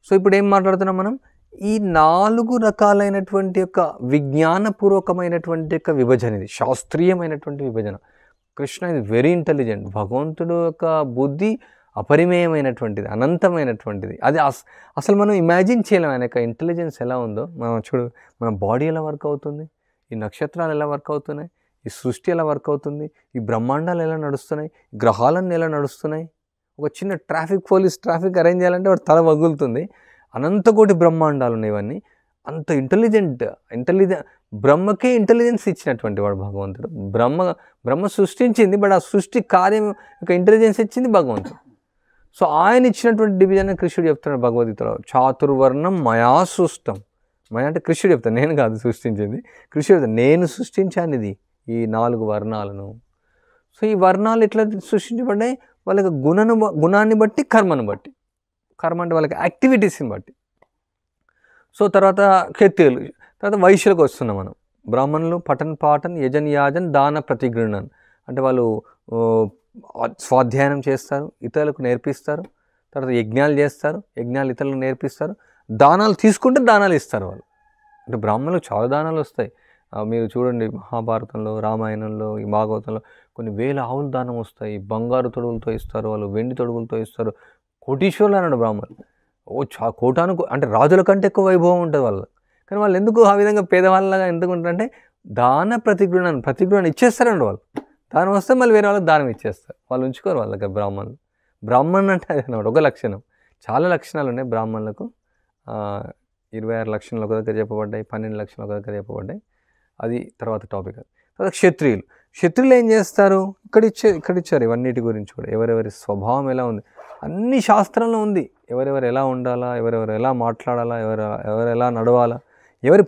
So ఇప్పుడు ఏం మాట్లాడుతున్నాం మనం? ఈ 4 రకాలైనటువంటి యొక్క విజ్ఞానపూర్వకమైనటువంటి యొక్క విభజన, ఇది శాస్త్రీయమైనటువంటి విభజన. కృష్ణ ఇది వెరీ ఇంటెలిజెంట్. భగవంతుడు యొక్క బుద్ధి అపరిమేయమైనటువంటిది, అనంతమైనటువంటిది. అది అసలు మనం ఇమాజిన్ చేయలేం ఆయన యొక్క ఇంటెలిజెన్స్ ఎలా ఉందో. మనం చూడు, మన బాడీ ఎలా వర్క్ అవుతుంది, ఈ నక్షత్రాలు ఎలా వర్క్ అవుతున్నాయి, ఈ సృష్టి ఎలా వర్క్ అవుతుంది, ఈ బ్రహ్మాండాలు ఎలా నడుస్తున్నాయి, గ్రహాలన్నీ ఎలా నడుస్తున్నాయి. ఒక చిన్న ట్రాఫిక్ అరేంజ్ చేయాలంటే వాడు తల వగులుతుంది. అనంతకోటి బ్రహ్మాండాలు ఉన్నాయి ఇవన్నీ. అంత ఇంటెలిజెంట్ బ్రహ్మకే ఇంటెలిజెన్స్ ఇచ్చినటువంటి వాడు భగవంతుడు. బ్రహ్మ సృష్టించింది, బట్ ఆ సృష్టి కార్యం యొక్క ఇంటెలిజెన్స్ ఇచ్చింది భగవంతుడు. సో ఆయన ఇచ్చినటువంటి డివిజన్ కృష్ణుడు చెప్తున్నాడు భగవద్గీతలో, చాతుర్వర్ణం మయా సృష్టం. మయా అంటే కృష్ణుడు చెప్తాను, నేను కాదు సృష్టించింది. కృష్ణుడు చెప్తాను, నేను సృష్టించాను ఇది, ఈ 4 వర్ణాలను. సో ఈ వర్ణాలు ఎట్లా సృష్టించబడ్డాయి? వాళ్ళకి గుణాన్ని బట్టి, కర్మను బట్టి. కర్మ అంటే వాళ్ళకి యాక్టివిటీస్ని బట్టి. సో తర్వాత క్షత్రియులు, తర్వాత వైశ్యులకు వస్తున్నాం మనం. బ్రాహ్మణులు పఠన్ పాఠన్ యజన్ యాజన్ దాన ప్రతిగృహణన్ అంటే వాళ్ళు స్వాధ్యాయనం చేస్తారు, ఇతరులకు నేర్పిస్తారు. తర్వాత యజ్ఞాలు చేస్తారు, యజ్ఞాలు ఇతరులకు నేర్పిస్తారు. దానాలు తీసుకుంటే దానాలు ఇస్తారు వాళ్ళు. అంటే బ్రాహ్మణులకు చాలా దానాలు వస్తాయి. మీరు చూడండి, మహాభారతంలో, రామాయణంలో, ఈ భాగవతంలో కొన్ని వేల ఆవులు దానం వస్తాయి. బంగారు తొడుగులతో ఇస్తారు, వాళ్ళు వెండి తొడుగులతో ఇస్తారు. కోటీశ్వరులు అన్నాడు బ్రాహ్మణులు. అంటే రాజుల కంటే ఎక్కువ వైభవం ఉంటుంది వాళ్ళు. కానీ వాళ్ళు ఎందుకు ఆ విధంగా పేదవాళ్ళగా ఎందుకు ఉంటారంటే దాన ప్రతిగృహాన్ని ఇచ్చేస్తారండి వాళ్ళు. దానం వస్తే మళ్ళీ వేరే వాళ్ళకి దానం ఇచ్చేస్తారు, వాళ్ళు ఉంచుకోరు వాళ్ళ దగ్గర. బ్రాహ్మణులు అంటే అది అన్నమాట ఒక లక్షణం. చాలా లక్షణాలు ఉన్నాయి బ్రాహ్మణులకు. 26 లక్షణాలు ఒక దగ్గర చెప్పబడ్డాయి, 12 లక్షణాలు ఒక దగ్గర చెప్పబడ్డాయి. అది తర్వాత టాపిక్. తర్వాత క్షత్రియులు ఏం చేస్తారు? ఇక్కడ ఇచ్చారు ఇవన్నిటి గురించి కూడా. ఎవరెవరి స్వభావం ఎలా ఉంది అన్ని శాస్త్రంలో ఉంది. ఎవరెవరు ఎలా ఉండాలా, ఎవరెవరు ఎలా మాట్లాడాలా, ఎవరు ఎలా నడవాలా, ఎవరి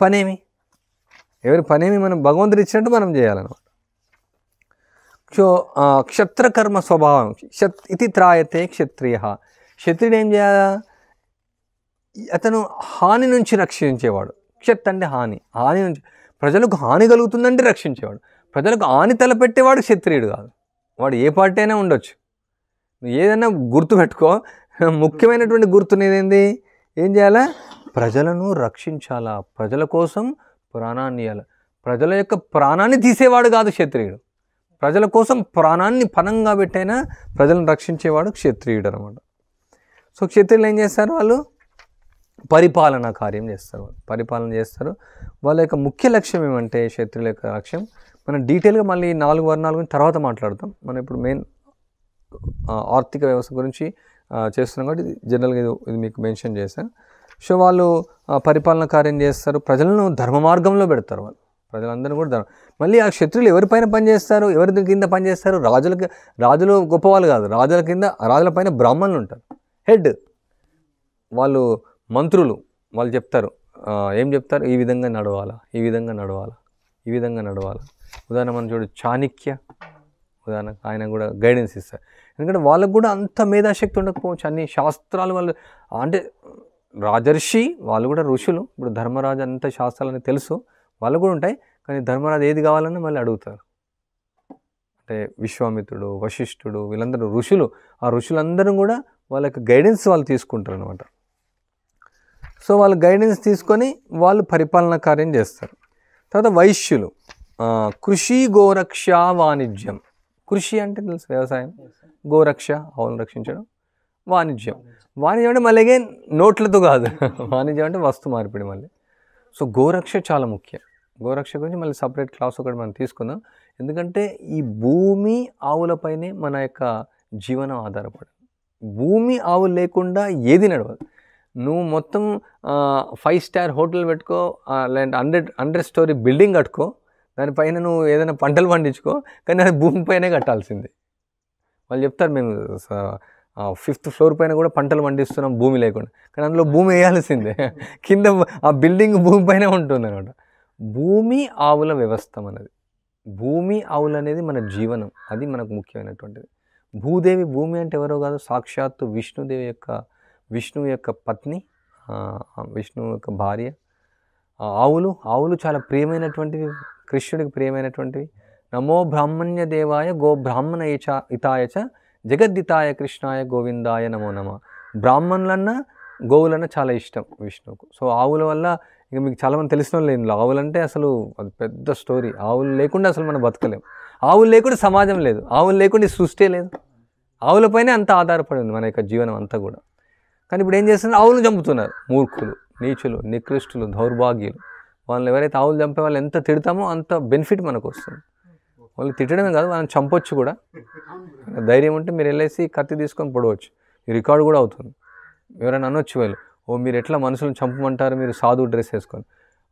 పనేమి మనం భగవంతుడు ఇచ్చినట్టు మనం చేయాలన్నమాట. సో క్షత్రకర్మ స్వభావం ఇది త్రాయతే క్షత్రియ. క్షత్రియుడు ఏం చేయాలా? అతను హాని నుంచి రక్షించేవాడు. క్షత్ అంటే హాని నుంచి, ప్రజలకు హాని కలుగుతుందంటే రక్షించేవాడు. ప్రజలకు హాని తలపెట్టేవాడు క్షత్రియుడు కాదు. వాడు ఏ పార్టీ అయినా ఉండొచ్చు. ఏదైనా గుర్తుపెట్టుకో, ముఖ్యమైనటువంటి గుర్తునేది ఏం చేయాలా? ప్రజలను రక్షించాలా, ప్రజల కోసం ప్రాణాన్ని ఇవ్వాలి. ప్రజల యొక్క ప్రాణాన్ని తీసేవాడు కాదు క్షత్రియుడు. ప్రజల కోసం ప్రాణాన్ని పణంగా పెట్టైనా ప్రజలను రక్షించేవాడు క్షత్రియుడు అనమాట. సో క్షత్రియులు ఏం చేస్తారు? వాళ్ళు పరిపాలనా కార్యం చేస్తారు, పరిపాలన చేస్తారు. వాళ్ళ యొక్క ముఖ్య లక్ష్యం ఏమంటే, క్షత్రియుల యొక్క లక్ష్యం మనం డీటెయిల్గా మళ్ళీ 4 వర్ణాల గురించి తర్వాత మాట్లాడతాం. మనం ఇప్పుడు మెయిన్ ఆర్థిక వ్యవస్థ గురించి చేస్తున్నాం కాబట్టి జనరల్గా ఇది మీకు మెన్షన్ చేశాను. సో వాళ్ళు పరిపాలన కార్యం చేస్తారు, ప్రజలను ధర్మ మార్గంలో పెడతారు. వాళ్ళు ప్రజలందరూ కూడా మళ్ళీ ఆ క్షత్రులు ఎవరిపైన పనిచేస్తారు, ఎవరి కింద పనిచేస్తారు? రాజులు గొప్పవాళ్ళు కాదు, రాజుల పైన బ్రాహ్మణులు ఉంటారు, హెడ్. వాళ్ళు మంత్రులు, వాళ్ళు చెప్తారు. ఏం చెప్తారు? ఈ విధంగా నడవాలా, ఈ విధంగా నడవాలా, ఈ విధంగా నడవాలా. ఉదాహరణ మనం చూడు, చాణక్య ఉదాహరణ, ఆయన కూడా గైడెన్స్ ఇస్తారు. ఎందుకంటే వాళ్ళకు కూడా అంత మేధాశక్తి ఉండకపోవచ్చు. అన్ని శాస్త్రాలు వాళ్ళు అంటే రాజర్షి, వాళ్ళు కూడా ఋషులు. ఇప్పుడు ధర్మరాజు అంత శాస్త్రాలని తెలుసు, వాళ్ళు కూడా ఉంటాయి. కానీ ధర్మరాజు ఏది కావాలన్నా మళ్ళీ అడుగుతారు. అంటే విశ్వామిత్రుడు, వశిష్ఠుడు, వీళ్ళందరూ ఋషులు. ఆ ఋషులందరూ కూడా వాళ్ళ యొక్క గైడెన్స్ వాళ్ళు తీసుకుంటారు అనమాట. సో వాళ్ళు గైడెన్స్ తీసుకొని వాళ్ళు పరిపాలనా కార్యం చేస్తారు. తర్వాత వైశ్యులు, కృషి, గోరక్ష, వాణిజ్యం. కృషి అంటే తెలుసు, వ్యవసాయం. గోరక్ష, ఆవులను రక్షించడం. వాణిజ్యం అంటే మళ్ళీ నోట్లతో కాదు, వాణిజ్యం అంటే వస్తు మార్పిడి మళ్ళీ. సో గోరక్ష చాలా ముఖ్యం. గోరక్ష గురించి మళ్ళీ సపరేట్ క్లాస్ ఒకటి మనం తీసుకుందాం. ఎందుకంటే ఈ భూమి ఆవులపైనే మన యొక్క జీవనం ఆధారపడి. భూమి ఆవులు లేకుండా ఏది నడవదు. నువ్వు మొత్తం 5 స్టార్ హోటల్ పెట్టుకో, లేదంటే 100 స్టోరీ బిల్డింగ్ కట్టుకో, దానిపైన నువ్వు ఏదైనా పంటలు పండించుకో, కానీ అది భూమిపైనే కట్టాల్సిందే. వాళ్ళు చెప్తారు, మేము 5th ఫ్లోర్ పైన కూడా పంటలు పండిస్తున్నాం భూమి లేకుండా, కానీ అందులో భూమి వేయాల్సిందే. కింద ఆ బిల్డింగ్ భూమి పైన ఉంటుంది అనమాట. భూమి ఆవుల వ్యవస్థ అనేది. భూమి ఆవులు అనేది మన జీవనం, అది మనకు ముఖ్యమైనటువంటిది. భూదేవి, భూమి అంటే ఎవరో కాదు, సాక్షాత్తు విష్ణువు యొక్క పత్ని, విష్ణువు యొక్క భార్య. ఆవులు చాలా ప్రియమైనటువంటివి, కృష్ణుడికి ప్రియమైనటువంటివి. నమో బ్రాహ్మణ్య దేవాయ గో బ్రాహ్మణ హితాయ చ జగద్దితాయ కృష్ణాయ గోవిందాయ నమో నమ. బ్రాహ్మణులన్నా గోవులన్నా చాలా ఇష్టం విష్ణువుకు. సో ఆవుల వల్ల ఇక మీకు చాలామంది తెలిసిన వాళ్ళు లేదు. ఆవులు అంటే అసలు అది పెద్ద స్టోరీ. ఆవులు లేకుండా అసలు మనం బతకలేం. ఆవులు లేకుండా సమాజం లేదు. ఆవులు లేకుండా సృష్టి లేదు. ఆవులపైనే అంత ఆధారపడి ఉంది మన యొక్క జీవనం అంతా కూడా. కానీ ఇప్పుడు ఏం చేస్తున్నారు? ఆవులను చంపుతున్నారు. మూర్ఖులు, నీచులు, నికృష్టులు, దౌర్భాగ్యులు. వాళ్ళని ఎవరైతే ఆవులు చంపే వాళ్ళు ఎంత తిడతామో అంత బెనిఫిట్ మనకు వస్తుంది. వాళ్ళు తిట్టడమే కాదు, వాళ్ళని చంపొచ్చు కూడా. ధైర్యం ఉంటే మీరు వెళ్ళేసి కత్తి తీసుకొని పొడవచ్చు. ఈ రికార్డు కూడా అవుతుంది. ఎవరైనా అనొచ్చు వాళ్ళు, ఓ మీరు ఎట్లా మనుషులను చంపమంటారు మీరు సాధు డ్రెస్ వేసుకొని.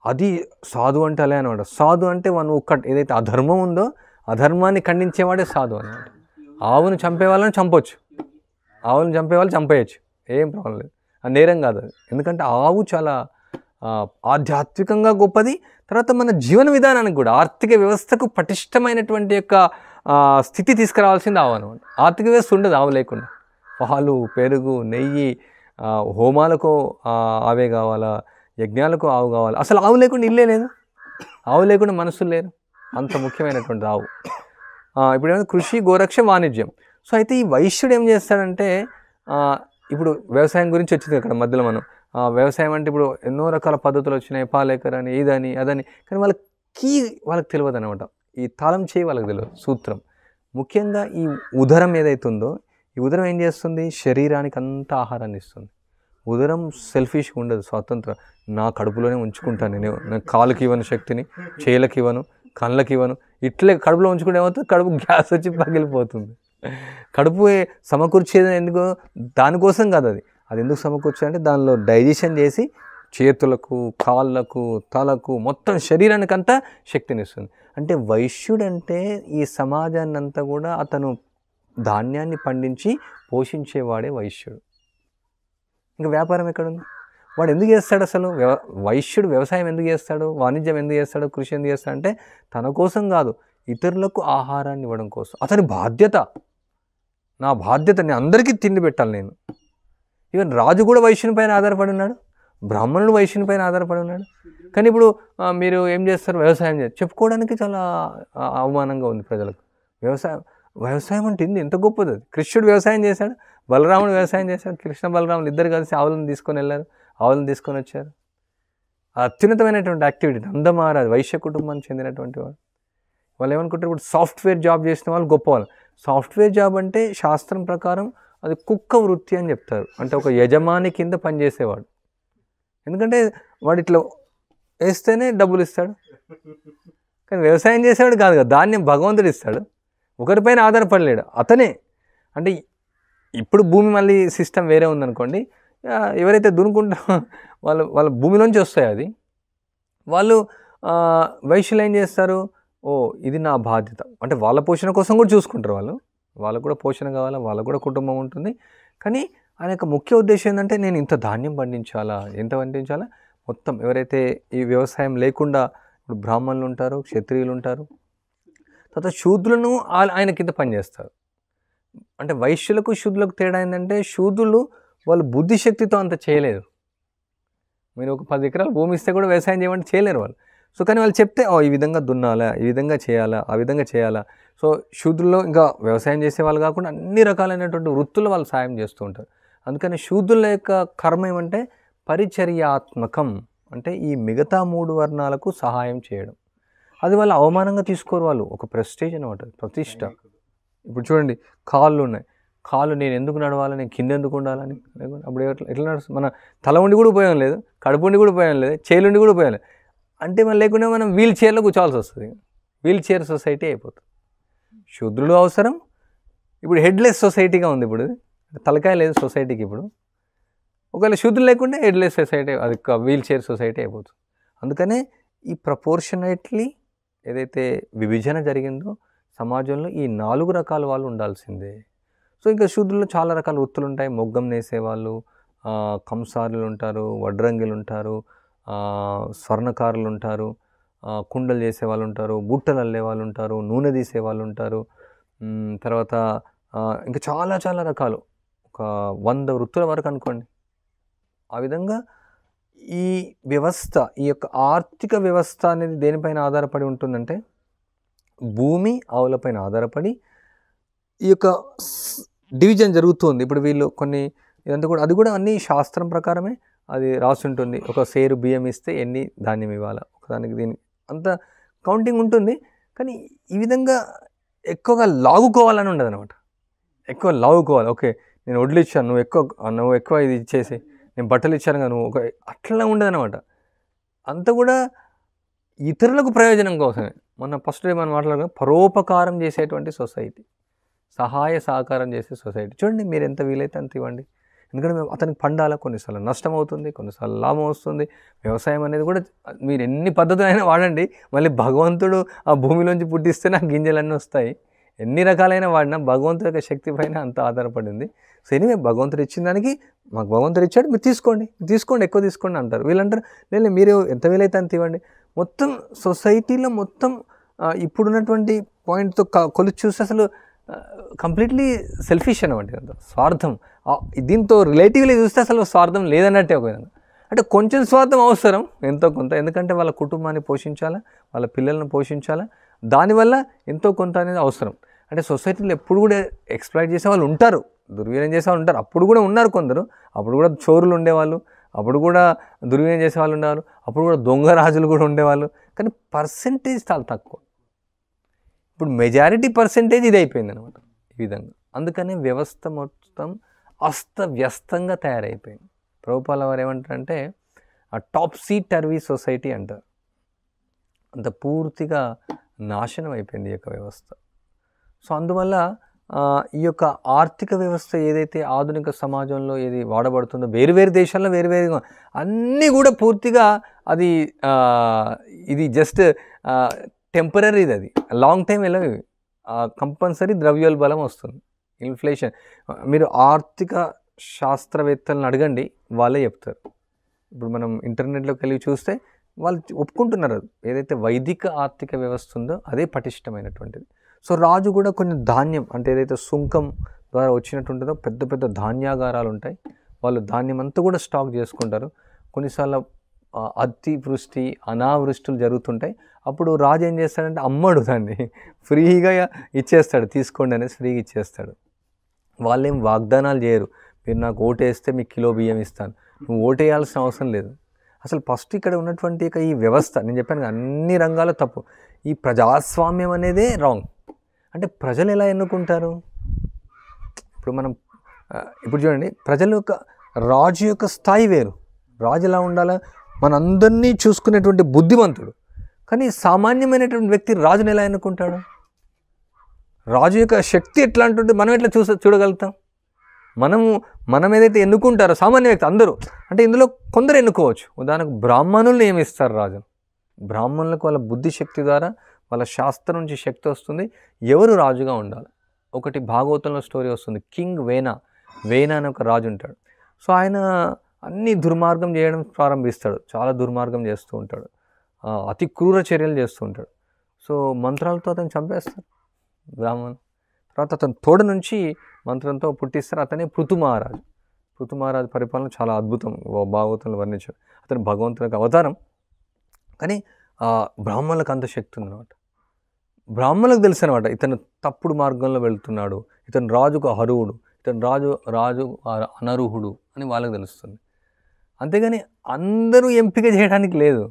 అది సాధు అంటే అలా అనమాట. సాధు అంటే మనం ఏదైతే అధర్మం ఉందో అధర్మాన్ని ఖండించేవాడే సాధు అనమాట. ఆవును చంపే వాళ్ళని చంపొచ్చు, ఆవును చంపే వాళ్ళు చంపేయచ్చు, ఏం ప్రాబ్లం లేదు. అది నేరం కాదు అది. ఎందుకంటే ఆవు చాలా ఆధ్యాత్మికంగా గొప్పది. తర్వాత మన జీవన విధానానికి కూడా ఆర్థిక వ్యవస్థకు పటిష్టమైనటువంటి యొక్క స్థితి తీసుకురావాల్సింది ఆవు అనమాట. ఆర్థిక వ్యవస్థ ఉండదు ఆవు లేకుండా. పాలు, పెరుగు, నెయ్యి, హోమాలకు ఆవే కావాలా, యజ్ఞాలకు ఆవు కావాలి. అసలు ఆవు లేకుండా ఇల్లే లేదు, ఆవు లేకుండా మనుషులు లేరు. అంత ముఖ్యమైనటువంటి ఆవు. ఇప్పుడు ఏమైనా కృషి, గోరక్ష, వాణిజ్యం. సో అయితే ఈ వైశ్యుడు ఏం చేస్తాడంటే, ఇప్పుడు వ్యవసాయం గురించి వచ్చింది అక్కడ మధ్యలో మనం. వ్యవసాయం అంటే ఇప్పుడు ఎన్నో రకాల పద్ధతులు వచ్చినాయి, పాలేకరని, ఇదని అదని. కానీ వాళ్ళకి తెలియదు అనమాట. ఈ తాళం చేయి వాళ్ళకి తెలియదు, సూత్రం. ముఖ్యంగా ఈ ఉదరం ఏదైతే ఉందో, ఈ ఉదరం ఏం చేస్తుంది? శరీరానికి అంతా ఆహారాన్ని ఇస్తుంది. ఉదరం సెల్ఫిష్గా ఉండదు, స్వతంత్రం. నా కడుపులోనే ఉంచుకుంటాను నేను కాలుకి ఇవ్వను శక్తిని, చేతులకి ఇవ్వను, కళ్ళకి ఇవ్వను. ఇట్లే కడుపులో ఉంచుకుంటే ఏమవుతుంది? కడుపు గ్యాస్ వచ్చి పగిలిపోతుంది. కడుపు సమకూర్చేది ఎందుకు? దానికోసం కాదు అది. అది ఎందుకు సమకూర్చాలంటే దానిలో డైజెషన్ చేసి చేతులకు, కాళ్ళకు, తలకు, మొత్తం శరీరానికి అంతా శక్తినిస్తుంది. అంటే వైశ్యుడంటే ఈ సమాజాన్ని అంతా కూడా అతను ధాన్యాన్ని పండించి పోషించేవాడే వైశ్యుడు. ఇంకా వ్యాపారం ఎక్కడుంది? వాడు ఎందుకు చేస్తాడు అసలు? వైశ్యుడు వ్యవసాయం ఎందుకు చేస్తాడు? వాణిజ్యం ఎందుకు చేస్తాడు? కృషి ఎందుకు చేస్తాడు? అంటే తన కోసం కాదు, ఇతరులకు ఆహారాన్ని ఇవ్వడం కోసం. అతని బాధ్యత, నా బాధ్యత, నేను అందరికీ తిండి పెట్టాలి నేను. ఈవెన్ రాజు కూడా వైశ్యుని పైన ఆధారపడి ఉన్నాడు, బ్రాహ్మణుడు వైశ్యుని పైన ఆధారపడి ఉన్నాడు. కానీ ఇప్పుడు మీరు ఏం చేస్తారు? వ్యవసాయం చేస్తారు. చెప్పుకోవడానికి చాలా అవమానంగా ఉంది ప్రజలకు. వ్యవసాయం అంటే ఎంత గొప్పది అది. కృష్ణుడు వ్యవసాయం చేశాడు, బలరాముడు వ్యవసాయం చేశాడు. కృష్ణ బలరాములు ఇద్దరు కలిసి ఆవులను తీసుకొని వెళ్ళారు, ఆవులను తీసుకొని వచ్చారు. అత్యున్నతమైనటువంటి యాక్టివిటీ. నందమహారాజు వైశ్య కుటుంబానికి చెందినటువంటి వాడు. వాళ్ళు ఏమనుకుంటారు? ఇప్పుడు సాఫ్ట్వేర్ జాబ్ చేసిన వాళ్ళు గొప్ప వాళ్ళు. సాఫ్ట్వేర్ జాబ్ అంటే శాస్త్రం ప్రకారం అది కుక్క వృత్తి అని చెప్తారు. అంటే ఒక యజమాని కింద పనిచేసేవాడు. ఎందుకంటే వాడు ఇట్లా వేస్తేనే డబ్బులు ఇస్తాడు. కానీ వ్యవసాయం చేసేవాడు కాదు కదా, ధాన్యం భగవంతుడు ఇస్తాడు. ఒకరిపైన ఆధారపడలేడు, అతనే. అంటే ఇప్పుడు భూమి మళ్ళీ సిస్టమ్ వేరే ఉందనుకోండి, ఎవరైతే దున్నుకుంటారో వాళ్ళ భూమిలోంచి వస్తాయి అది. వాళ్ళు వైశ్యులు ఏం చేస్తారు? ఓ ఇది నా బాధ్యత అంటే వాళ్ళ పోషణ కోసం కూడా చూసుకుంటారు. వాళ్ళకు కూడా పోషణ కావాలా, వాళ్ళకు కూడా కుటుంబం ఉంటుంది. కానీ ఆయన యొక్క ముఖ్య ఉద్దేశం ఏంటంటే నేను ఇంత ధాన్యం పండించాలా, ఎంత పండించాలా మొత్తం. ఎవరైతే ఈ వ్యవసాయం లేకుండా ఇప్పుడు బ్రాహ్మణులు ఉంటారు, క్షత్రియులు ఉంటారు, తర్వాత శూద్రులను ఆయన కింద పనిచేస్తారు. అంటే వైశ్యులకు శూద్రులకు తేడా ఏంటంటే, శూద్రులు వాళ్ళు బుద్ధిశక్తితో అంత చేయలేరు. మీరు ఒక 10 ఎకరాల భూమి ఇస్తే కూడా వ్యవసాయం చేయమంటే చేయలేరు వాళ్ళు. సో కానీ వాళ్ళు చెప్తే ఈ విధంగా దున్నాలా, ఈ విధంగా చేయాలా, ఆ విధంగా చేయాలా. సో శూద్రుల్లో ఇంకా వ్యవసాయం చేసే వాళ్ళు కాకుండా అన్ని రకాలైనటువంటి వృత్తులు వాళ్ళు సాయం చేస్తూ ఉంటారు. అందుకని శూద్రుల యొక్క కర్మ ఏమంటే పరిచర్యాత్మకం, అంటే ఈ మిగతా 3 వర్ణాలకు సహాయం చేయడం. అది వాళ్ళు అవమానంగా తీసుకోరు. వాళ్ళు ఒక ప్రెస్టేజ్ అనమాట, ప్రతిష్ట. ఇప్పుడు చూడండి, కాళ్ళు ఉన్నాయి, కాళ్ళు నేను ఎందుకు నడవాలి, నేను కింద ఎందుకు ఉండాలని. అప్పుడు ఎట్లా నడుస్తుంది? మన తల ఉండి కూడా ఉపయోగం లేదు, కడుపు ఉండి కూడా ఉపయోగం లేదు, చేలుండి కూడా ఉపయోగం లేదు. అంటే మనం లేకుండా మనం వీల్ చైర్లో కూర్చోవాల్సి వస్తుంది. వీల్ చైర్ సొసైటీ అయిపోతుంది. శూద్రులు అవసరం. ఇప్పుడు హెడ్లెస్ సొసైటీగా ఉంది. ఇప్పుడు తలకాయ లేదు సొసైటీకి. ఇప్పుడు ఒకవేళ శూద్రులు లేకుండా హెడ్లెస్ సొసైటీ, అది వీల్ చైర్ సొసైటీ అయిపోతుంది. అందుకనే ఈ ప్రపోర్షనేట్లీ ఏదైతే విభజన జరిగిందో సమాజంలో ఈ 4 రకాల వాళ్ళు ఉండాల్సిందే. సో ఇంకా శూద్రుల్లో చాలా రకాల వృత్తులు ఉంటాయి. మొగ్గం నేసేవాళ్ళు, కంసారులు ఉంటారు, వడ్రంగిలు ఉంటారు, స్వర్ణకారులు ఉంటారు, కుండలు చేసేవాళ్ళు ఉంటారు, బుట్టలు అల్లే వాళ్ళు ఉంటారు, నూనె తీసేవాళ్ళు ఉంటారు. తర్వాత ఇంకా చాలా చాలా రకాలు, ఒక 100 వృత్తుల వరకు అనుకోండి. ఆ విధంగా ఈ వ్యవస్థ, ఈ యొక్క ఆర్థిక వ్యవస్థ అనేది దేనిపైన ఆధారపడి ఉంటుందంటే భూమి ఆవులపైన ఆధారపడి ఈ యొక్క డివిజన్ జరుగుతుంది. ఇప్పుడు వీళ్ళు కొన్ని ఇదంతా కూడా అది కూడా అన్ని శాస్త్రం ప్రకారమే అది రాసి ఉంటుంది. ఒక సేరు బియ్యం ఇస్తే ఎన్ని ధాన్యం ఇవ్వాలా, ఒకదానికి దీనికి అంత కౌంటింగ్ ఉంటుంది. కానీ ఈ విధంగా ఎక్కువగా లాగుకోవాలని ఉండదు అనమాట. ఎక్కువ లాగుకోవాలి, ఓకే నేను వడ్లు ఇచ్చాను, నువ్వు ఎక్కువ ఇది ఇచ్చేసి, నేను బట్టలు ఇచ్చాను కదా నువ్వు, ఒక అట్లా ఉండదు అనమాట. అంతా కూడా ఇతరులకు ప్రయోజనం కోసమే. మొన్న ఫస్ట్ డే మనం మాట్లాడుకున్నాం, పరోపకారం చేసేటువంటి సొసైటీ, సహాయ సహకారం చేసే సొసైటీ. చూడండి మీరు ఎంత వీలైతే అంత ఇవ్వండి. ఎందుకంటే అతనికి పండాల, కొన్నిసార్లు నష్టం అవుతుంది, కొన్నిసార్లు లాభం వస్తుంది. వ్యవసాయం అనేది కూడా మీరు ఎన్ని పద్ధతులైనా వాడండి, మళ్ళీ భగవంతుడు ఆ భూమిలోంచి పుట్టిస్తే నాకు గింజలన్నీ వస్తాయి. ఎన్ని రకాలైన వాడినా భగవంతుడి యొక్క శక్తి పైన అంత ఆధారపడింది. సో ఎనివే భగవంతుడు ఇచ్చిన దానికి మాకు భగవంతుడు ఇచ్చాడు, మీరు తీసుకోండి ఎక్కువ తీసుకోండి అంటారు. వీళ్ళంటారు లేదు మీరు ఎంత వీలైతే అంత ఇవ్వండి. మొత్తం సొసైటీలో మొత్తం ఇప్పుడున్నటువంటి పాయింట్తో కొలిచి చూస్తే అసలు కంప్లీట్లీ సెల్ఫిష్ అనమాట, స్వార్థం. దీంతో రిలేటివ్లీ చూస్తే అసలు స్వార్థం లేదన్నట్టే ఒక విధంగా. అంటే కొంచెం స్వార్థం అవసరం ఎంతో కొంత, ఎందుకంటే వాళ్ళ కుటుంబాన్ని పోషించాలా, వాళ్ళ పిల్లలను పోషించాలా, దానివల్ల ఎంతో కొంత అనేది అవసరం. అంటే సొసైటీలో ఎప్పుడు కూడా ఎక్స్ప్లాయిట్ చేసే వాళ్ళు ఉంటారు, దుర్వ్యయం చేసే వాళ్ళు ఉంటారు. అప్పుడు కూడా ఉన్నారు కొందరు, అప్పుడు కూడా చోరులు ఉండేవాళ్ళు, అప్పుడు కూడా దుర్వ్యయం చేసే వాళ్ళు ఉండేవాళ్ళు, అప్పుడు కూడా దొంగ రాజులు కూడా ఉండేవాళ్ళు. కానీ పర్సెంటేజ్ చాలా తక్కువ. ఇప్పుడు మెజారిటీ పర్సెంటేజ్ ఇది అయిపోయింది అనమాట ఈ విధంగా. అందుకనే వ్యవస్థ మొత్తం అస్తవ్యస్తంగా తయారైపోయింది. ప్రభుపాల వారు ఏమంటారంటే ఆ టాప్సీ టర్వీ సొసైటీ అంటారు. అంత పూర్తిగా నాశనం అయిపోయింది ఈ యొక్క వ్యవస్థ. సో అందువల్ల ఈ యొక్క ఆర్థిక వ్యవస్థ ఏదైతే ఆధునిక సమాజంలో ఏది వాడబడుతుందో, వేరు దేశాల్లో వేరువేరుగా అన్నీ కూడా పూర్తిగా అది ఇది జస్ట్ టెంపరీది, అది లాంగ్ టైం వెళ్ళవి. కంపల్సరీ ద్రవ్యోల్బలం వస్తుంది, ఇన్ఫ్లేషన్. మీరు ఆర్థిక శాస్త్రవేత్తలను అడగండి, వాళ్ళే చెప్తారు. ఇప్పుడు మనం ఇంటర్నెట్లోకి వెళ్ళి చూస్తే వాళ్ళు ఒప్పుకుంటున్నారు, ఏదైతే వైదిక ఆర్థిక వ్యవస్థ ఉందో అదే పటిష్టమైనటువంటిది. సో రాజు కూడా కొన్ని ధాన్యం, అంటే ఏదైతే సుంకం ద్వారా వచ్చినట్టుంటుందో పెద్ద పెద్ద ధాన్యాగారాలు ఉంటాయి, వాళ్ళు ధాన్యం అంతా కూడా స్టాక్ చేసుకుంటారు. కొన్నిసార్లు అతివృష్టి అనావృష్టులు జరుగుతుంటాయి. అప్పుడు రాజు ఏం చేస్తాడంటే అమ్మడు, దాన్ని ఫ్రీగా ఇచ్చేస్తాడు, తీసుకోండి అనేసి ఫ్రీగా ఇచ్చేస్తాడు. వాళ్ళేం వాగ్దానాలు చేయరు, మీరు నాకు ఓటేస్తే మీకు కిలో బియ్యం ఇస్తాను, నువ్వు ఓటేయాల్సిన అవసరం లేదు. అసలు ఫస్ట్ ఇక్కడ ఉన్నటువంటి ఈ వ్యవస్థ, నేను చెప్పాను అన్ని రంగాల్లో తప్పు. ఈ ప్రజాస్వామ్యం అనేదే రాంగ్. అంటే ప్రజలు ఎలా ఎన్నుకుంటారు? ఇప్పుడు చూడండి, ప్రజల యొక్క రాజు యొక్క స్థాయి వేరు. రాజు ఎలా ఉండాలా, మనందరినీ చూసుకునేటువంటి బుద్ధిమంతుడు. కానీ సామాన్యమైనటువంటి వ్యక్తి రాజుని ఎలా ఎన్నుకుంటాడు? రాజు యొక్క శక్తి ఎట్లా అంటుంటే మనం ఎట్లా చూడగలుగుతాం? మనం ఏదైతే ఎన్నుకుంటారో సామాన్య వ్యక్తి అందరూ, అంటే ఇందులో కొందరు ఎన్నుకోవచ్చు. ఉదాహరణకు బ్రాహ్మణులు నియమిస్తారు రాజు. బ్రాహ్మణులకు వాళ్ళ బుద్ధిశక్తి ద్వారా వాళ్ళ శాస్త్రం నుంచి శక్తి వస్తుంది, ఎవరు రాజుగా ఉండాలి. ఒకటి భాగవతంలో స్టోరీ వస్తుంది, కింగ్ వేనా అని ఒక రాజు ఉంటాడు. సో ఆయన అన్ని దుర్మార్గం చేయడం ప్రారంభిస్తాడు, చాలా దుర్మార్గం చేస్తూ ఉంటాడు, అతి క్రూర చర్యలు చేస్తూ ఉంటాడు. సో మంత్రాలతో అతను చంపేస్తారు బ్రాహ్మణ్. తర్వాత అతను తోడ నుంచి మంత్రంతో పుట్టిస్తారు, అతనే పృథు మహారాజు పరిపాలన చాలా అద్భుతం, భాగవతంలో వర్ణించాడు. అతను భగవంతునికి అవతారం. కానీ బ్రాహ్మణులకు అంత శక్తి ఉందన్నమాట. బ్రాహ్మణులకు తెలుసు అనమాట, ఇతను తప్పుడు మార్గంలో వెళ్తున్నాడు, ఇతను రాజుకు అర్హుడు, ఇతను రాజు అనర్హుడు అని వాళ్ళకి తెలుస్తుంది. అంతేగాని అందరూ ఎంపిక చేయడానికి లేదు.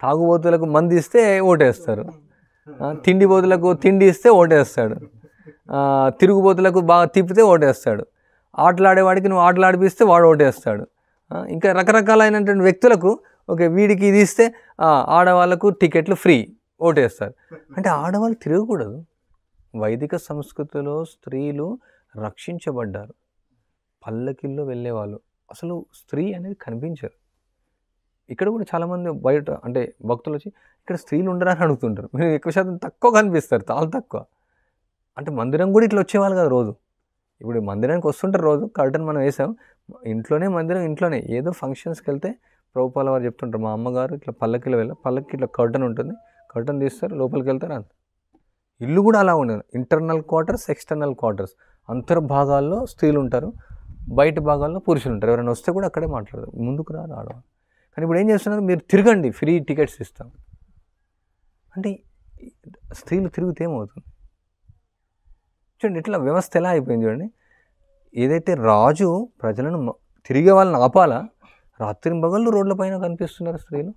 తాగుబోతులకు మంది ఇస్తే ఓటేస్తారు, తిండిబోతులకు తిండి ఇస్తే ఓటేస్తాడు, తిరుగుబోతులకు బాగా తిప్పితే ఓటేస్తాడు, ఆటలాడేవాడికి నువ్వు ఆటలాడిపిస్తే వాడు ఓటేస్తాడు. ఇంకా రకరకాలైనటువంటి వ్యక్తులకు ఓకే వీడికి ఇది ఇస్తే ఆడవాళ్ళకు టికెట్లు ఫ్రీ ఓటేస్తారు. అంటే ఆడవాళ్ళు తిరగకూడదు. వైదిక సంస్కృతిలో స్త్రీలు రక్షించబడ్డారు, పల్లకిల్లో వెళ్ళేవాళ్ళు. అసలు స్త్రీ అనేది కనిపించదు. ఇక్కడ కూడా చాలామంది బయట అంటే భక్తులు వచ్చి ఇక్కడ స్త్రీలు ఉండరా అని అడుగుతుంటారు. మీరు ఎక్కువ శాతం తక్కువ కనిపిస్తారు, చాలా తక్కువ. అంటే మందిరం కూడా ఇట్లా వచ్చేవాళ్ళు కదా రోజు. ఇప్పుడు మందిరానికి వస్తుంటారు రోజు, కర్టన్ మనం వేసాం ఇంట్లోనే, మందిరం ఇంట్లోనే. ఏదో ఫంక్షన్స్కి వెళ్తే ప్రభుపాల వారు చెప్తుంటారు, మా అమ్మగారు ఇట్లా పల్లకిలో పల్లకి ఇట్లా కర్టన్ ఉంటుంది, కర్టన్ తీస్తారు, లోపలికి వెళ్తారు. అంత ఇల్లు కూడా అలా ఉండదు, ఇంటర్నల్ క్వార్టర్స్, ఎక్స్టర్నల్ క్వార్టర్స్. అంతర్భాగాల్లో స్త్రీలు ఉంటారు, బయట భాగాల్లో పురుషులు ఉంటారు. ఎవరైనా వస్తే కూడా అక్కడే మాట్లాడతారు, ముందుకు రారు ఆడవాళ్ళు. కానీ ఇప్పుడు ఏం చేస్తున్నారు, మీరు తిరగండి ఫ్రీ టికెట్స్ ఇస్తాం. అంటే స్త్రీలు తిరిగితే ఏమవుతుంది చూడండి, ఇట్లా వ్యవస్థ ఎలా అయిపోయింది చూడండి. ఏదైతే రాజు ప్రజలను తిరిగే వాళ్ళని ఆపాలా, రాత్రింబగళ్ళు రోడ్ల పైన కనిపిస్తున్నారు స్త్రీలు,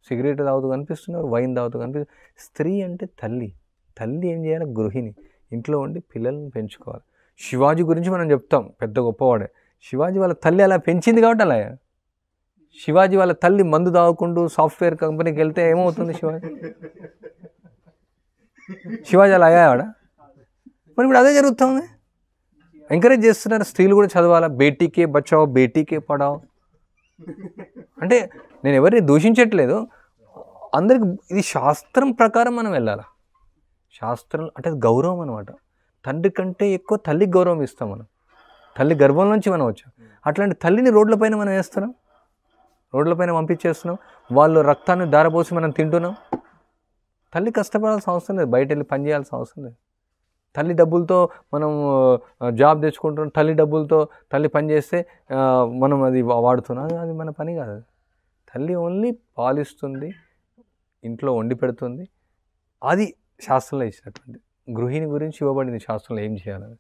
సిగరెట్ తాగుతూ కనిపిస్తున్నారు, వైన్ తాగుతూ కనిపిస్తున్నారు. స్త్రీ అంటే తల్లి. తల్లి ఏం చేయాలి? గృహిణి. ఇంట్లో ఉండి పిల్లల్ని పెంచుకోవాలి. శివాజీ గురించి మనం చెప్తాం, పెద్ద గొప్పవాడే. శివాజీ వాళ్ళ తల్లి అలా పెంచింది కాబట్టి అలా. శివాజీ వాళ్ళ తల్లి మందు తాగకుండా సాఫ్ట్వేర్ కంపెనీకి వెళ్తే ఏమవుతుంది? శివాజీ అలా అయ్యాడా? మరి ఇప్పుడు అదే జరుగుతుంది. ఎంకరేజ్ చేస్తున్నారు, స్త్రీలు కూడా చదవాలా, బేటీకే బచావో బేటీకే పడావో. అంటే నేను ఎవరిని దూషించట్లేదు, అందరికి ఇది శాస్త్రం ప్రకారం మనం వెళ్ళాలి. శాస్త్రం అంటే గౌరవం అనమాట. తండ్రి కంటే ఎక్కువ తల్లికి గౌరవం ఇస్తాం మనం. తల్లి గర్భం నుంచి మనం వచ్చాం. అట్లాంటి తల్లిని రోడ్లపైన మనం వేస్తున్నాం, రోడ్లపైన పంపించేస్తున్నాం. వాళ్ళు రక్తాన్ని దారపోసి మనం తింటున్నాం. తల్లి కష్టపడాల్సిన అవసరం లేదు, బయట వెళ్ళి పని చేయాల్సిన అవసరం లేదు. తల్లి డబ్బులతో మనం జాబ్ తెచ్చుకుంటున్నాం, తల్లి డబ్బులతో తల్లి పని చేస్తే మనం అది వాడుతున్నాం. అది మన పని కాదు. తల్లి ఓన్లీ పాలిస్తుంది, ఇంట్లో వండి పెడుతుంది. అది శాస్త్రంలో ఇచ్చినటువంటి గృహిణి గురించి ఇవ్వబడింది శాస్త్రంలో ఏం చేయాలని.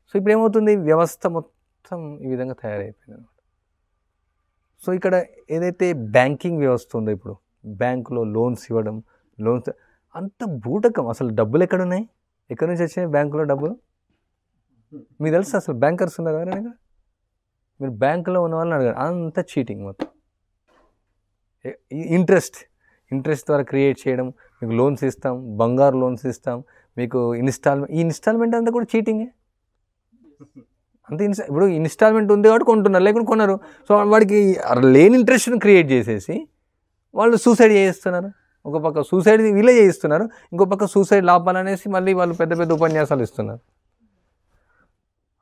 సో ఇప్పుడు ఏమవుతుంది? వ్యవస్థ మొత్తం ఈ విధంగా తయారైపోయింది అనమాట. సో ఇక్కడ ఏదైతే బ్యాంకింగ్ వ్యవస్థ ఉందో, ఇప్పుడు బ్యాంకులో లోన్స్ ఇవ్వడం, లోన్స్ అంత బూటకం. అసలు డబ్బులు ఎక్కడున్నాయి? ఎక్కడి నుంచి వచ్చినాయి బ్యాంకులో డబ్బులు? మీకు తెలుసు అసలు బ్యాంకర్స్ ఉన్నారు ఎవరైనా? మీరు బ్యాంకులో ఉన్న వాళ్ళని అడగారు, అంత చీటింగ్ మొత్తం. ఇంట్రెస్ట్ ద్వారా క్రియేట్ చేయడం, మీకు లోన్స్ ఇస్తాం, బంగారు లోన్స్ ఇస్తాం, మీకు ఇన్స్టాల్మెంట్. ఈ ఇన్స్టాల్మెంట్ అంతా కూడా చీటింగే. అంతే. ఇప్పుడు ఇన్స్టాల్మెంట్ ఉంది కాబట్టి కొంటున్నారు, లేకుంటే కొన్నారు. సో వాడికి లేని ఇంట్రెస్ట్ని క్రియేట్ చేసేసి వాళ్ళు సూసైడ్ చేయిస్తున్నారు. ఒక పక్క సూసైడ్ వీళ్ళే చేయిస్తున్నారు, ఇంకో పక్క సూసైడ్ లాపాలనేసి మళ్ళీ వాళ్ళు పెద్ద పెద్ద ఉపన్యాసాలు ఇస్తున్నారు.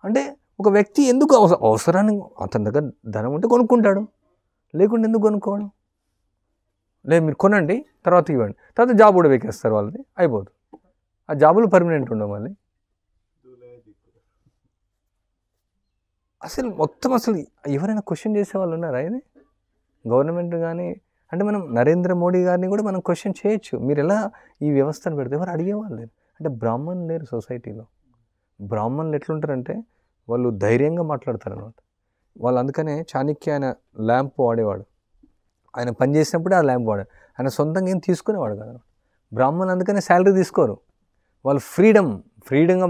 అంటే ఒక వ్యక్తి ఎందుకు అవసరాన్ని, అతని దగ్గర ధనం ఉంటే కొనుక్కుంటాడు, లేకుంటే ఎందుకు కొనుక్కోవడం? లేదు మీరు కొనండి, తర్వాత ఇవ్వండి, తర్వాత జాబ్ కూడా వెకేస్తారు వాళ్ళది, అయిపోతుంది. ఆ జాబులు పర్మనెంట్ ఉండవు మళ్ళీ. అసలు మొత్తం అసలు ఎవరైనా క్వశ్చన్ చేసే వాళ్ళు ఉన్నారా? ఇది గవర్నమెంట్ కానీ, అంటే మనం నరేంద్ర మోడీ గారిని కూడా మనం క్వశ్చన్ చేయొచ్చు, మీరు ఎలా ఈ వ్యవస్థను పెడితే. ఎవరు అడిగేవాళ్ళు లేరు. అంటే బ్రాహ్మణులు లేరు సొసైటీలో. బ్రాహ్మణులు ఎట్లుంటారంటే వాళ్ళు ధైర్యంగా మాట్లాడతారు అనమాట. వాళ్ళు అందుకనే చాణక్య ఆయన ల్యాంప్ వాడేవాడు. ఆయన పని చేసినప్పుడే ఆ ల్యాంప్ వాడాడు. ఆయన సొంతంగా ఏం తీసుకునేవాడు కదా. బ్రాహ్మణులు అందుకనే శాలరీ తీసుకోరు, వాళ్ళు ఫ్రీడంగా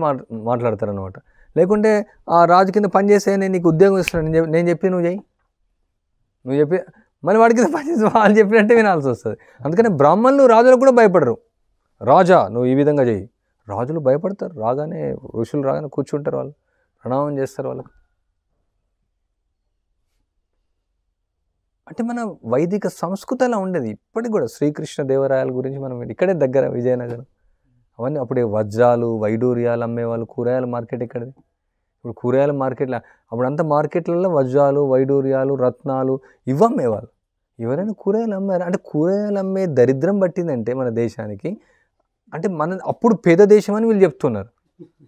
మాట్లాడతారు అనమాట. లేకుంటే ఆ రాజు కింద పని చేసే నేను నీకు ఉద్యోగం ఇస్తున్నాను, నేను చెప్పి నువ్వు చెప్పి మళ్ళీ వాడి కింద పని చేసి వాళ్ళు చెప్పినట్టే వినాల్సి వస్తుంది. అందుకని బ్రాహ్మణులు రాజులకు కూడా భయపడరు. రాజా నువ్వు ఈ విధంగా చెయ్యి, రాజులు భయపడతారు. రాగానే ఋషులు రాగానే కూర్చుంటారు, వాళ్ళు ప్రణామం చేస్తారు వాళ్ళకు. అంటే మన వైదిక సంస్కృతి అలా ఉండేది. ఇప్పటికి కూడా శ్రీకృష్ణ దేవరాయల గురించి మనం ఇక్కడే దగ్గర విజయనగరం అవన్నీ. అప్పుడే వజ్రాలు వైడూర్యాలు అమ్మేవాళ్ళు. కూరగాయల మార్కెట్ ఎక్కడిది? ఇప్పుడు కూరగాయల మార్కెట్లో అప్పుడంతా మార్కెట్లలో వజ్రాలు వైడూర్యాలు రత్నాలు ఇవి అమ్మేవాళ్ళు. ఎవరైనా కూరగాయలు అమ్మారు అంటే కూరగాయలు అమ్మే దరిద్రం పట్టిందంటే మన దేశానికి. అంటే మన అప్పుడు పేద దేశం అని వీళ్ళు చెప్తున్నారు.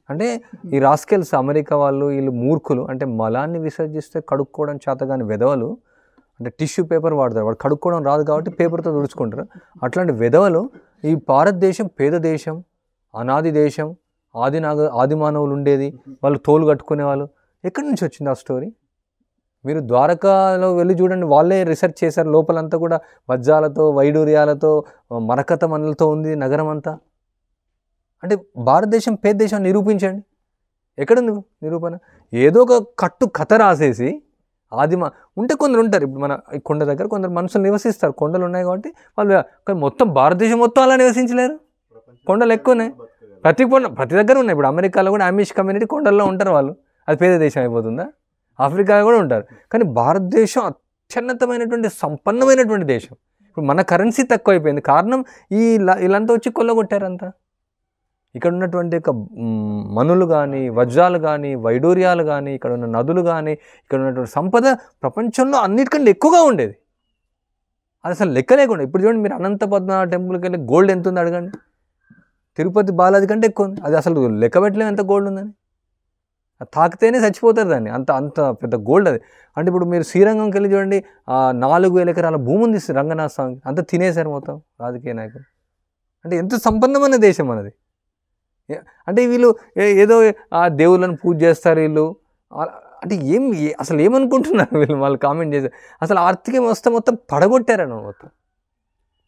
అంటే ఈ రాస్కెల్స్ అమెరికా వాళ్ళు, వీళ్ళు మూర్ఖులు. అంటే మలాన్ని విసర్జిస్తే కడుక్కోవడం చేతగాని వెధవలు. అంటే టిష్యూ పేపర్ వాడతారు, వాడు కడుక్కోవడం రాదు కాబట్టి పేపర్తో తుడుచుకుంటారు. అట్లాంటి వెధవలు ఈ భారతదేశం పేద దేశం, అనాది దేశం, ఆది మానవులు ఉండేది, వాళ్ళు తోలు కట్టుకునేవాళ్ళు. ఎక్కడి నుంచి వచ్చింది ఆ స్టోరీ? మీరు ద్వారకాలో వెళ్ళి చూడండి, వాళ్ళే రీసెర్చ్ చేశారు. లోపలంతా కూడా వజ్రాలతో వైడూర్యాలతో మరకత మనలతో ఉంది నగరం అంతా. అంటే భారతదేశం పేద దేశం నిరూపించండి, ఎక్కడుంది నిరూపణ? ఏదో ఒక కథ రాసేసి ఉంటే కొందరు ఉంటారు. ఇప్పుడు మన ఈ కొండ దగ్గర కొందరు మనుషులు నివసిస్తారు, కొండలు ఉన్నాయి కాబట్టి వాళ్ళు. కానీ మొత్తం భారతదేశం మొత్తం అలా నివసించలేరు, కొండలు ఎక్కువ ఉన్నాయి. ప్రతి దగ్గర ఉన్నాయి. ఇప్పుడు అమెరికాలో కూడా అమిష్ కమ్యూనిటీ కొండల్లో ఉంటారు వాళ్ళు. అది పేద దేశం అయిపోతుందా? ఆఫ్రికాలో కూడా ఉంటారు. కానీ భారతదేశం అత్యున్నతమైనటువంటి సంపన్నమైనటువంటి దేశం. ఇప్పుడు మన కరెన్సీ తక్కువ అయిపోయింది, కారణం వీళ్ళంతా వచ్చి కొల్లగొట్టారంతా. ఇక్కడ ఉన్నటువంటి మనులు కానీ, వజ్రాలు కానీ, వైడూర్యాలు కానీ, ఇక్కడ ఉన్న నదులు కానీ, ఇక్కడ ఉన్నటువంటి సంపద ప్రపంచంలో అన్నిటికంటే ఎక్కువగా ఉండేది. అది అసలు లెక్క లేకుండా. ఇప్పుడు చూడండి, మీరు అనంత పద్మనాభ టెంపుల్కి వెళ్ళి గోల్డ్ ఎంత ఉంది అడగండి. తిరుపతి బాలాజీ కంటే ఎక్కువ ఉంది. అది అసలు లెక్క పెట్టలేము ఎంత గోల్డ్ ఉందని. అది తాకితేనే చచ్చిపోతారు దాన్ని, అంత పెద్ద గోల్డ్ అది. అంటే ఇప్పుడు మీరు శ్రీరంగంకి వెళ్ళి చూడండి, 4,000 ఎకరాల భూమి ఉంది రంగనాథ స్వామికి. అంతా తినేశారు మొత్తం రాజకీయ నాయకులు. అంటే ఎంత సంపన్నమైన దేశం మనది. అంటే వీళ్ళు ఏదో ఆ దేవుళ్ళని పూజ చేస్తారు వీళ్ళు. అంటే అసలు ఏమనుకుంటున్నారు వీళ్ళు? వాళ్ళు కామెంట్ చేశారు. అసలు ఆర్థిక వ్యవస్థ మొత్తం పడగొట్టారని మొత్తం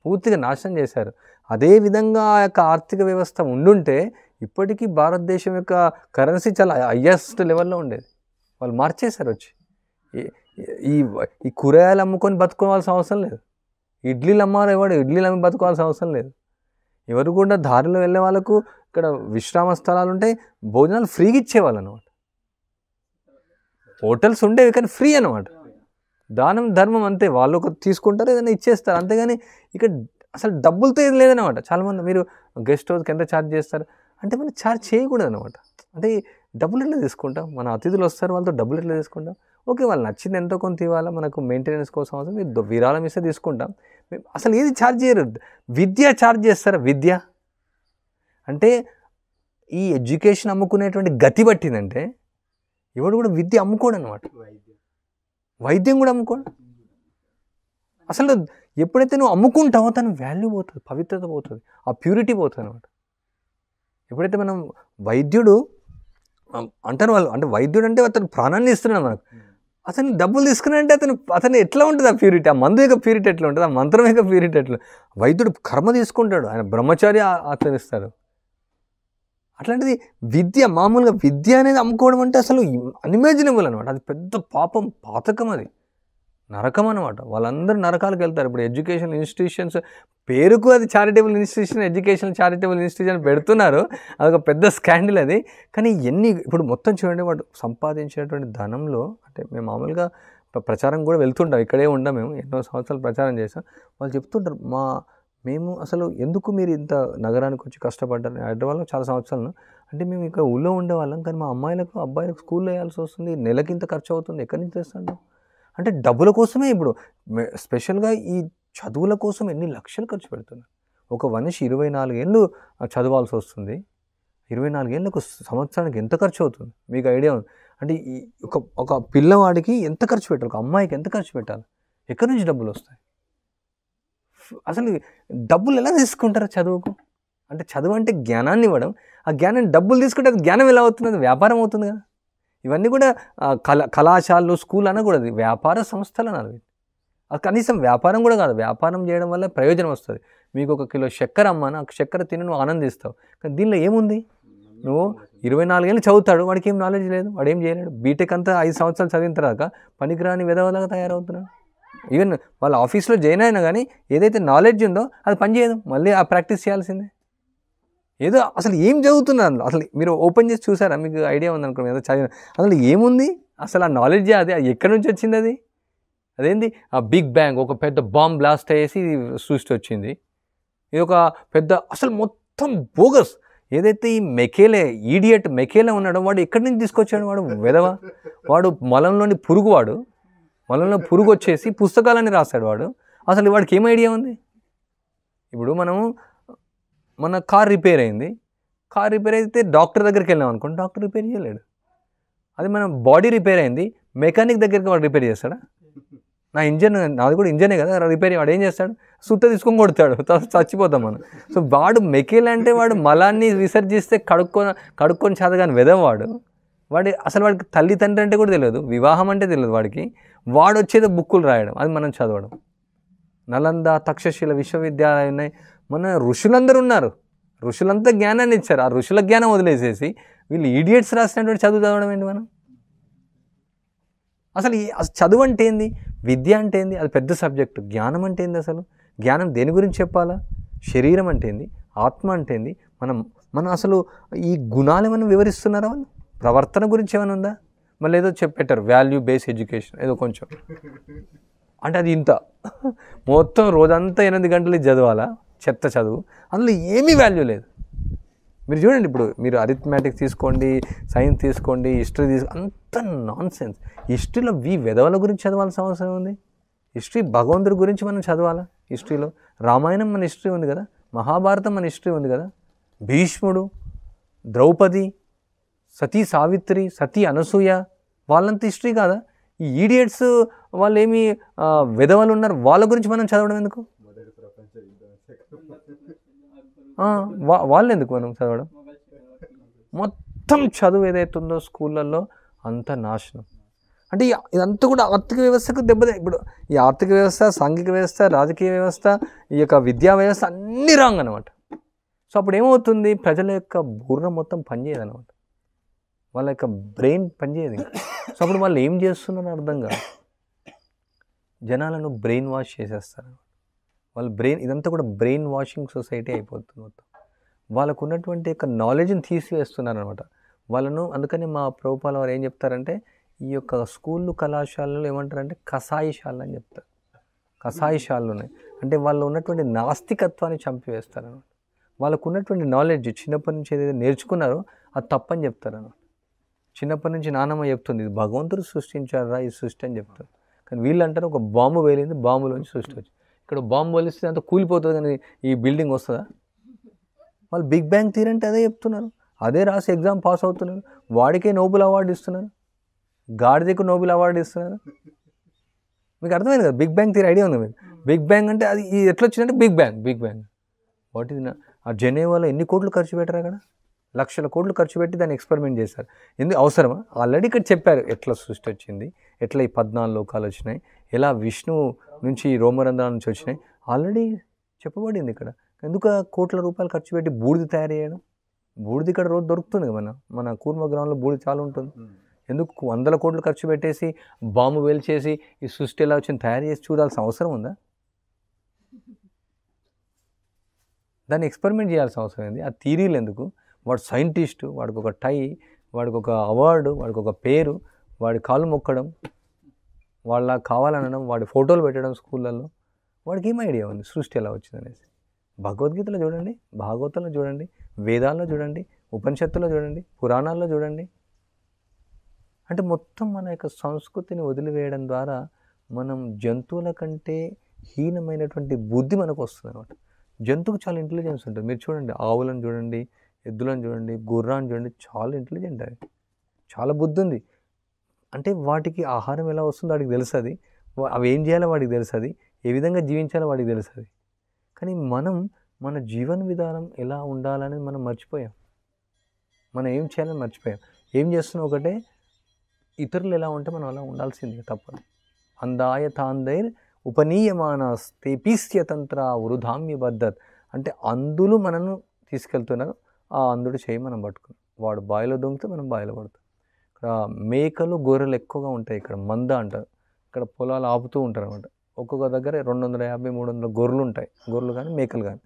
పూర్తిగా నాశనం చేశారు. అదేవిధంగా ఆ యొక్క ఆర్థిక వ్యవస్థ ఉండుంటే ఇప్పటికీ భారతదేశం యొక్క కరెన్సీ చాలా హయ్యెస్ట్ లెవెల్లో ఉండేది. వాళ్ళు మార్చేశారు వచ్చి. ఈ కూరగాయలు అమ్ముకొని బతుకోవాల్సిన అవసరం లేదు. ఇడ్లీలు అమ్మారు, ఎవడు ఇడ్లీలు అమ్మి బతుకోవాల్సిన అవసరం లేదు. ఎవరు కూడా దారిలో వెళ్ళే వాళ్ళకు ఇక్కడ విశ్రామ స్థలాలు ఉంటాయి, భోజనాలు ఫ్రీగా ఇచ్చేవాళ్ళు అనమాట. హోటల్స్ ఉండేవి కానీ ఫ్రీ అనమాట. దానం ధర్మం అంతే, వాళ్ళు తీసుకుంటారు ఏదైనా ఇచ్చేస్తారు, అంతేగాని ఇక్కడ అసలు డబ్బులతో ఏది లేదనమాట. చాలామంది మీరు గెస్ట్ హౌస్కి ఎంత ఛార్జ్ చేస్తారు అంటే మనం ఛార్జ్ చేయకూడదు అనమాట. అంటే డబ్బులు ఎట్లా తీసుకుంటాం? మన అతిథులు వస్తారు, వాళ్ళతో డబ్బులు ఎట్లా తీసుకుంటాం? ఓకే, వాళ్ళు నచ్చింది ఎంతో కొంత ఇవ్వాలా, మనకు మెయింటెనెన్స్ కోసం అవసరం, మీరు విరాళం ఇస్తే తీసుకుంటాం. అసలు ఏది ఛార్జ్ చేయరు. విద్య ఛార్జ్ చేస్తారా? విద్య అంటే ఈ ఎడ్యుకేషన్ అమ్ముకునేటువంటి గతి పట్టిందంటే ఎవడు కూడా విద్య అమ్ముకోడు అనమాట. వైద్యం కూడా అమ్ముకోడు. అసలు ఎప్పుడైతే నువ్వు అమ్ముకుంటావో తన వాల్యూ పోతుంది, పవిత్రత పోతుంది, ఆ ప్యూరిటీ పోతుంది అనమాట. ఎప్పుడైతే మనం వైద్యుడు అంటారు వాళ్ళు, అంటే వైద్యుడు అంటే అతను ప్రాణాన్ని ఇస్తున్నాడు మనకు. అతను డబ్బులు తీసుకున్నాడంటే అతను ఎట్లా ఉంటుంది ఆ ప్యూరిటీ? ఆ మందు యొక్క ప్యూరిటీ ఎట్లా ఉంటుంది? ఆ మంత్రం యొక్క ప్యూరిటీ ఎట్లా? వైద్యుడు కర్మ తీసుకుంటాడు, ఆయన బ్రహ్మచారి ఆచరిస్తాడు. అట్లాంటిది విద్య, మామూలుగా విద్య అనేది అమ్ముకోవడం అంటే అసలు అన్ఇమాజినబుల్ అనమాట. అది పెద్ద పాపం, పాతకం, అది నరకం అనమాట. వాళ్ళందరూ నరకాలకు వెళ్తారు. ఇప్పుడు ఎడ్యుకేషన్ ఇన్స్టిట్యూషన్స్ పేరుకు అది charitable institution, education charitable institution పెడుతున్నారు, అదొక పెద్ద స్కాండిల్ అది. కానీ ఇప్పుడు మొత్తం చూడండి, వాడు సంపాదించినటువంటి ధనంలో, అంటే మేము మామూలుగా ప్రచారం కూడా వెళ్తుంటాం, ఇక్కడే ఉండం, మేము ఎన్నో సంవత్సరాలు ప్రచారం చేసాం. వాళ్ళు చెప్తుంటారు, మేము అసలు ఎందుకు మీరు ఇంత నగరానికి వచ్చి కష్టపడ్డారు? హైదరాబాద్లో చాలా సంవత్సరాలు అంటే మేము ఇక్కడ ఊళ్ళో ఉండేవాళ్ళం, కానీ మా అమ్మాయిలకు అబ్బాయిలకు స్కూల్లో వేయాల్సి వస్తుంది, నెలకి ఇంత ఖర్చు అవుతుంది, ఎక్కడి నుంచి తెస్తాను? అంటే డబ్బుల కోసమే. ఇప్పుడు స్పెషల్గా ఈ చదువుల కోసం ఎన్ని లక్షలు ఖర్చు పెడుతున్నారు. ఒక మనిషి 24 ఏళ్ళు చదవాల్సి వస్తుంది. 24 ఏళ్ళకు సంవత్సరానికి ఎంత ఖర్చు అవుతుంది మీకు ఐడియా ఉంది? అంటే ఒక పిల్లవాడికి ఎంత ఖర్చు పెట్టాలి, ఒక అమ్మాయికి ఎంత ఖర్చు పెట్టాలి? ఎక్కడి నుంచి డబ్బులు వస్తాయి? అసలు డబ్బులు ఎలా తీసుకుంటారు చదువుకు? అంటే చదువు అంటే జ్ఞానాన్ని ఇవ్వడం, ఆ జ్ఞానాన్ని డబ్బులు తీసుకుంటే అది జ్ఞానం ఎలా అవుతుంది? అది వ్యాపారం అవుతుంది కదా. ఇవన్నీ కూడా కళాశాలలు, స్కూల్ అనకూడదు, వ్యాపార సంస్థలు అనాలి. అది కనీసం వ్యాపారం కూడా కాదు. వ్యాపారం చేయడం వల్ల ప్రయోజనం వస్తుంది. మీకు 1 కిలో చక్కెర అమ్మాను, ఆ చక్కెర తిని నువ్వు ఆనందిస్తావు. కానీ దీనిలో ఏముంది? నువ్వు 24 ఏళ్ళు చదువుతాడు, వాడికి ఏం నాలెడ్జ్ లేదు, వాడు ఏం చేయలేడు. బీటెక్ అంతా 5 సంవత్సరాలు చదివిన తర్వాత పనికిరాని విధవలాగా తయారవుతున్నాడు. ఈవెన్ వాళ్ళ ఆఫీస్లో జాయిన్ అయినా కానీ ఏదైతే నాలెడ్జ్ ఉందో అది పనిచేయదు, మళ్ళీ ఆ ప్రాక్టీస్ చేయాల్సిందే. ఏదో అసలు ఏం చదువుతున్నారు? అసలు మీరు ఓపెన్ చేసి చూసారా? మీకు ఐడియా ఉందనుకో, ఏదో చదివిన అసలు ఏముంది? అసలు ఆ నాలెడ్జే అది ఎక్కడి నుంచి వచ్చింది? అదేంటి? ఆ బిగ్ బ్యాంగ్, ఒక పెద్ద బాంబ్ బ్లాస్ట్ అయ్యేసి సృష్టి వచ్చింది. ఇది ఒక పెద్ద, అసలు మొత్తం బోగస్. ఏదైతే ఈ ఈడియట్ మెకేలే ఉన్నాడో వాడు ఎక్కడి నుంచి తీసుకొచ్చాడు? వాడు వెధవ, వాడు మలంలోని పురుగు, వాడు మలంలో పురుగు వచ్చేసి పుస్తకాలని రాశాడు వాడు. అసలు వాడికి ఏం ఐడియా ఉంది? ఇప్పుడు మన కార్ రిపేర్ అయింది, కార్ రిపేర్ అయితే డాక్టర్ దగ్గరికి వెళ్ళాం అనుకోండి, డాక్టర్ రిపేర్ చేయలేడు. అది మన బాడీ రిపేర్ అయింది, మెకానిక్ దగ్గరికి వాడు రిపేర్ చేస్తాడా? నాది కూడా ఇంజనే కదా, రిపేర్ వాడు ఏం చేస్తాడు? సుత్త తీసుకొని కొడతాడు, చచ్చిపోతాం మనం. సో వాడు మెకేల్ అంటే వాడు మలాన్ని విసర్జిస్తే కడుక్కొని చదవగాని వెదవాడు. అసలు వాడికి తల్లి తండ్రి అంటే కూడా తెలియదు, వివాహం అంటే తెలియదు వాడికి. వాడు వచ్చేదో బుక్కులు రాయడం, అది మనం చదవడం. నలంద, తక్షశిల విశ్వవిద్యాలయాలు ఉన్నాయి. మన ఋషులందరూ ఉన్నారు, ఋషులంతా జ్ఞానాన్ని ఇచ్చారు. ఆ ఋషుల జ్ఞానం వదిలేసేసి వీళ్ళు ఈడియట్స్ రాసినటువంటి చదువు చదవడం ఏంటి మనం? అసలు చదువు అంటే ఏంది? విద్య అంటే ఏంది? అది పెద్ద సబ్జెక్టు. జ్ఞానం అంటే ఏంది? అసలు జ్ఞానం దేని గురించి చెప్పాలా? శరీరం అంటే ఏంది? ఆత్మ అంటే ఏంది? మనం అసలు ఈ గుణాలు ఏమైనా వివరిస్తున్నారా? వాళ్ళు ప్రవర్తన గురించి ఏమైనా ఉందా? మళ్ళీ ఏదో చెప్పారు వాల్యూ బేస్ ఎడ్యుకేషన్, ఏదో కొంచెం. అంటే అది ఇంత మొత్తం రోజంతా 8 గంటలు చదవాలా? చెత్త చదువు, అందులో ఏమీ వాల్యూ లేదు. మీరు చూడండి, ఇప్పుడు మీరు అరిథమెటిక్స్ తీసుకోండి, సైన్స్ తీసుకోండి, హిస్టరీ అంత నాన్ సెన్స్. హిస్టరీలో వెధవల గురించి చదవాల్సిన అవసరం ఉంది? హిస్టరీ భగవంతుడి గురించి మనం చదవాలా? హిస్టరీలో రామాయణం మన హిస్టరీ ఉంది కదా, మహాభారతం మన హిస్టరీ ఉంది కదా, భీష్ముడు, ద్రౌపది, సతీ సావిత్రి, సతీ అనసూయ, వాళ్ళంతా హిస్టరీ కాదా? ఈ ఈడియట్స్ వాళ్ళు ఏమి వెధవలు ఉన్నారు, వాళ్ళ గురించి మనం చదవడం ఎందుకు? వాళ్ళు ఎందుకు మనం చదవడం? మొత్తం చదువు ఏదైతే ఉందో స్కూళ్ళల్లో అంత నాశనం. అంటే ఇదంతా కూడా ఆర్థిక వ్యవస్థకు దెబ్బతే. ఇప్పుడు ఈ ఆర్థిక వ్యవస్థ, సాంఘిక వ్యవస్థ, రాజకీయ వ్యవస్థ, ఈ యొక్క విద్యా వ్యవస్థ అన్నీ రాంగ్ అనమాట. సో అప్పుడు ఏమవుతుంది, ప్రజల యొక్క బుర్ర మొత్తం పనిచేయదు అనమాట, వాళ్ళ యొక్క బ్రెయిన్ పనిచేయదు. సో అప్పుడు వాళ్ళు ఏం చేస్తున్నారో అర్థం కాదు, జనాలను బ్రెయిన్ వాష్ చేసేస్తారు. వాళ్ళ బ్రెయిన్, ఇదంతా కూడా బ్రెయిన్ వాషింగ్ సొసైటీ అయిపోతుంది మొత్తం. వాళ్ళకు ఉన్నటువంటి యొక్క నాలెడ్జ్ని తీసివేస్తున్నారు అనమాట వాళ్ళను. అందుకని మా ప్రభుపాల వారు ఏం చెప్తారంటే, ఈ యొక్క స్కూళ్ళు కళాశాలలు ఏమంటారంటే కషాయశాలలు అని చెప్తారు. కషాయశాలలు ఉన్నాయి అంటే వాళ్ళు ఉన్నటువంటి నాస్తికత్వాన్ని చంపివేస్తారు అనమాట. వాళ్ళకు ఉన్నటువంటి నాలెడ్జ్ చిన్నప్పటి నుంచి ఏదైతే నేర్చుకున్నారో అది తప్పని చెప్తారు అనమాట. చిన్నప్పటి నుంచి నాన్నమ్మ చెప్తుంది, ఇది భగవంతుడు సృష్టించారా ఈ సృష్టి అని చెప్తారు. కానీ వీళ్ళు అంటారు ఒక బాంబు వేలింది, బాంబులోంచి సృష్టి వచ్చింది. ఇక్కడ బాంబు వేలిస్తే అంత కూలిపోతుంది కానీ ఈ బిల్డింగ్ వస్తుందా? వాళ్ళు బిగ్ బ్యాంగ్ థియరీ అంటే అదే చెప్తున్నారు, అదే రాసి ఎగ్జామ్ పాస్ అవుతున్నారు, వాడికే నోబెల్ అవార్డు ఇస్తున్నారు, గాడిదకు నోబెల్ అవార్డు ఇస్తున్నారు. మీకు అర్థమైంది కదా, బిగ్ బ్యాంగ్ థియరీ ఐడియా ఉంది మీకు? బిగ్ బ్యాంగ్ అంటే అది ఎట్లా వచ్చిందంటే బిగ్ బ్యాంగ్ వాట్ ఇది. ఆ జెనీవాలో ఎన్ని కోట్లు ఖర్చు పెట్టారు, అక్కడ లక్షల కోట్లు ఖర్చు పెట్టి దాన్ని ఎక్స్పెరిమెంట్ చేశారు. ఎందుకు అవసరమా? ఆల్రెడీ ఇక్కడ చెప్పారు ఎట్లా సృష్టి వచ్చింది, ఎట్లా ఈ 14 లోకాలు వచ్చినాయి, ఎలా విష్ణువు నుంచి రోమరంధ్రాల నుంచి వచ్చినాయి, ఆల్రెడీ చెప్పబడింది ఇక్కడ. ఎందుకు కోట్ల రూపాయలు ఖర్చు పెట్టి బూడిద తయారు చేయడం? బూడిద ఇక్కడ రోజు దొరుకుతుంది కదా, మన కూర్మ గ్రామంలో బూడిద చాలా ఉంటుంది. ఎందుకు 100 కోట్లు ఖర్చు పెట్టేసి బాంబు వేల్చేసి ఈ సృష్టి ఎలా వచ్చింది తయారు చేసి చూడాల్సిన అవసరం ఉందా? దాన్ని ఎక్స్పెరిమెంట్ చేయాల్సిన అవసరం ఏంది? ఆ థీరీలు ఎందుకు? వాడు సైంటిస్టు, వాడికి ఒక టై, వాడికి ఒక అవార్డు, వాడికి ఒక పేరు, వాడి కాలు మొక్కడం, వాళ్ళ కావాలనడం, వాడి ఫోటోలు పెట్టడం స్కూళ్ళల్లో. వాడికి ఏం ఐడియా ఉంది సృష్టి ఎలా వచ్చింది అనేసి? భగవద్గీతలో చూడండి, భాగవతంలో చూడండి, వేదాల్లో చూడండి, ఉపనిషత్తులో చూడండి, పురాణాల్లో చూడండి. అంటే మొత్తం మన యొక్క సంస్కృతిని వదిలివేయడం ద్వారా మనం జంతువుల కంటే హీనమైనటువంటి బుద్ధి మనకు వస్తుంది అనమాట. జంతువుకు చాలా ఇంటెలిజెన్స్ ఉంటుంది. మీరు చూడండి, ఆవులను చూడండి, ఎద్దులను చూడండి, గుర్రాన్ని చూడండి, చాలా ఇంటెలిజెంట్, అవి చాలా బుద్ధి ఉంది. అంటే వాటికి ఆహారం ఎలా వస్తుందో వాడికి తెలుస్తుంది, అవి ఏం చేయాలో వాడికి తెలుస్తుంది, ఏ విధంగా జీవించాలో వాడికి తెలుస్తుంది. కానీ మనం మన జీవన విధానం ఎలా ఉండాలని మనం మర్చిపోయాం, మనం ఏం చేయాలని మర్చిపోయాం. ఏం చేస్తున్నాం ఒకటే, ఇతరులు ఎలా ఉంటే మనం అలా ఉండాల్సిందే, తప్పదు. అందాయ తాందైర్ ఉపనీయమానస్తే పీస్యతంత్ర వృధామ్య బద్ధత్. అంటే అందులు మనను తీసుకెళ్తున్నారు, ఆ అందుడు చేయి మనం పట్టుకున్నాం, వాడు బావిలో దొంగితే మనం బావిలో పడతాం. ఇక్కడ మేకలు గొర్రెలు ఎక్కువగా ఉంటాయి, ఇక్కడ మంద అంటారు. ఇక్కడ పొలాలు ఆపుతూ ఉంటారు అనమాట. ఒక్కొక్క దగ్గర 250-300 గొర్రెలు ఉంటాయి, గొర్రెలు కానీ మేకలు కానీ.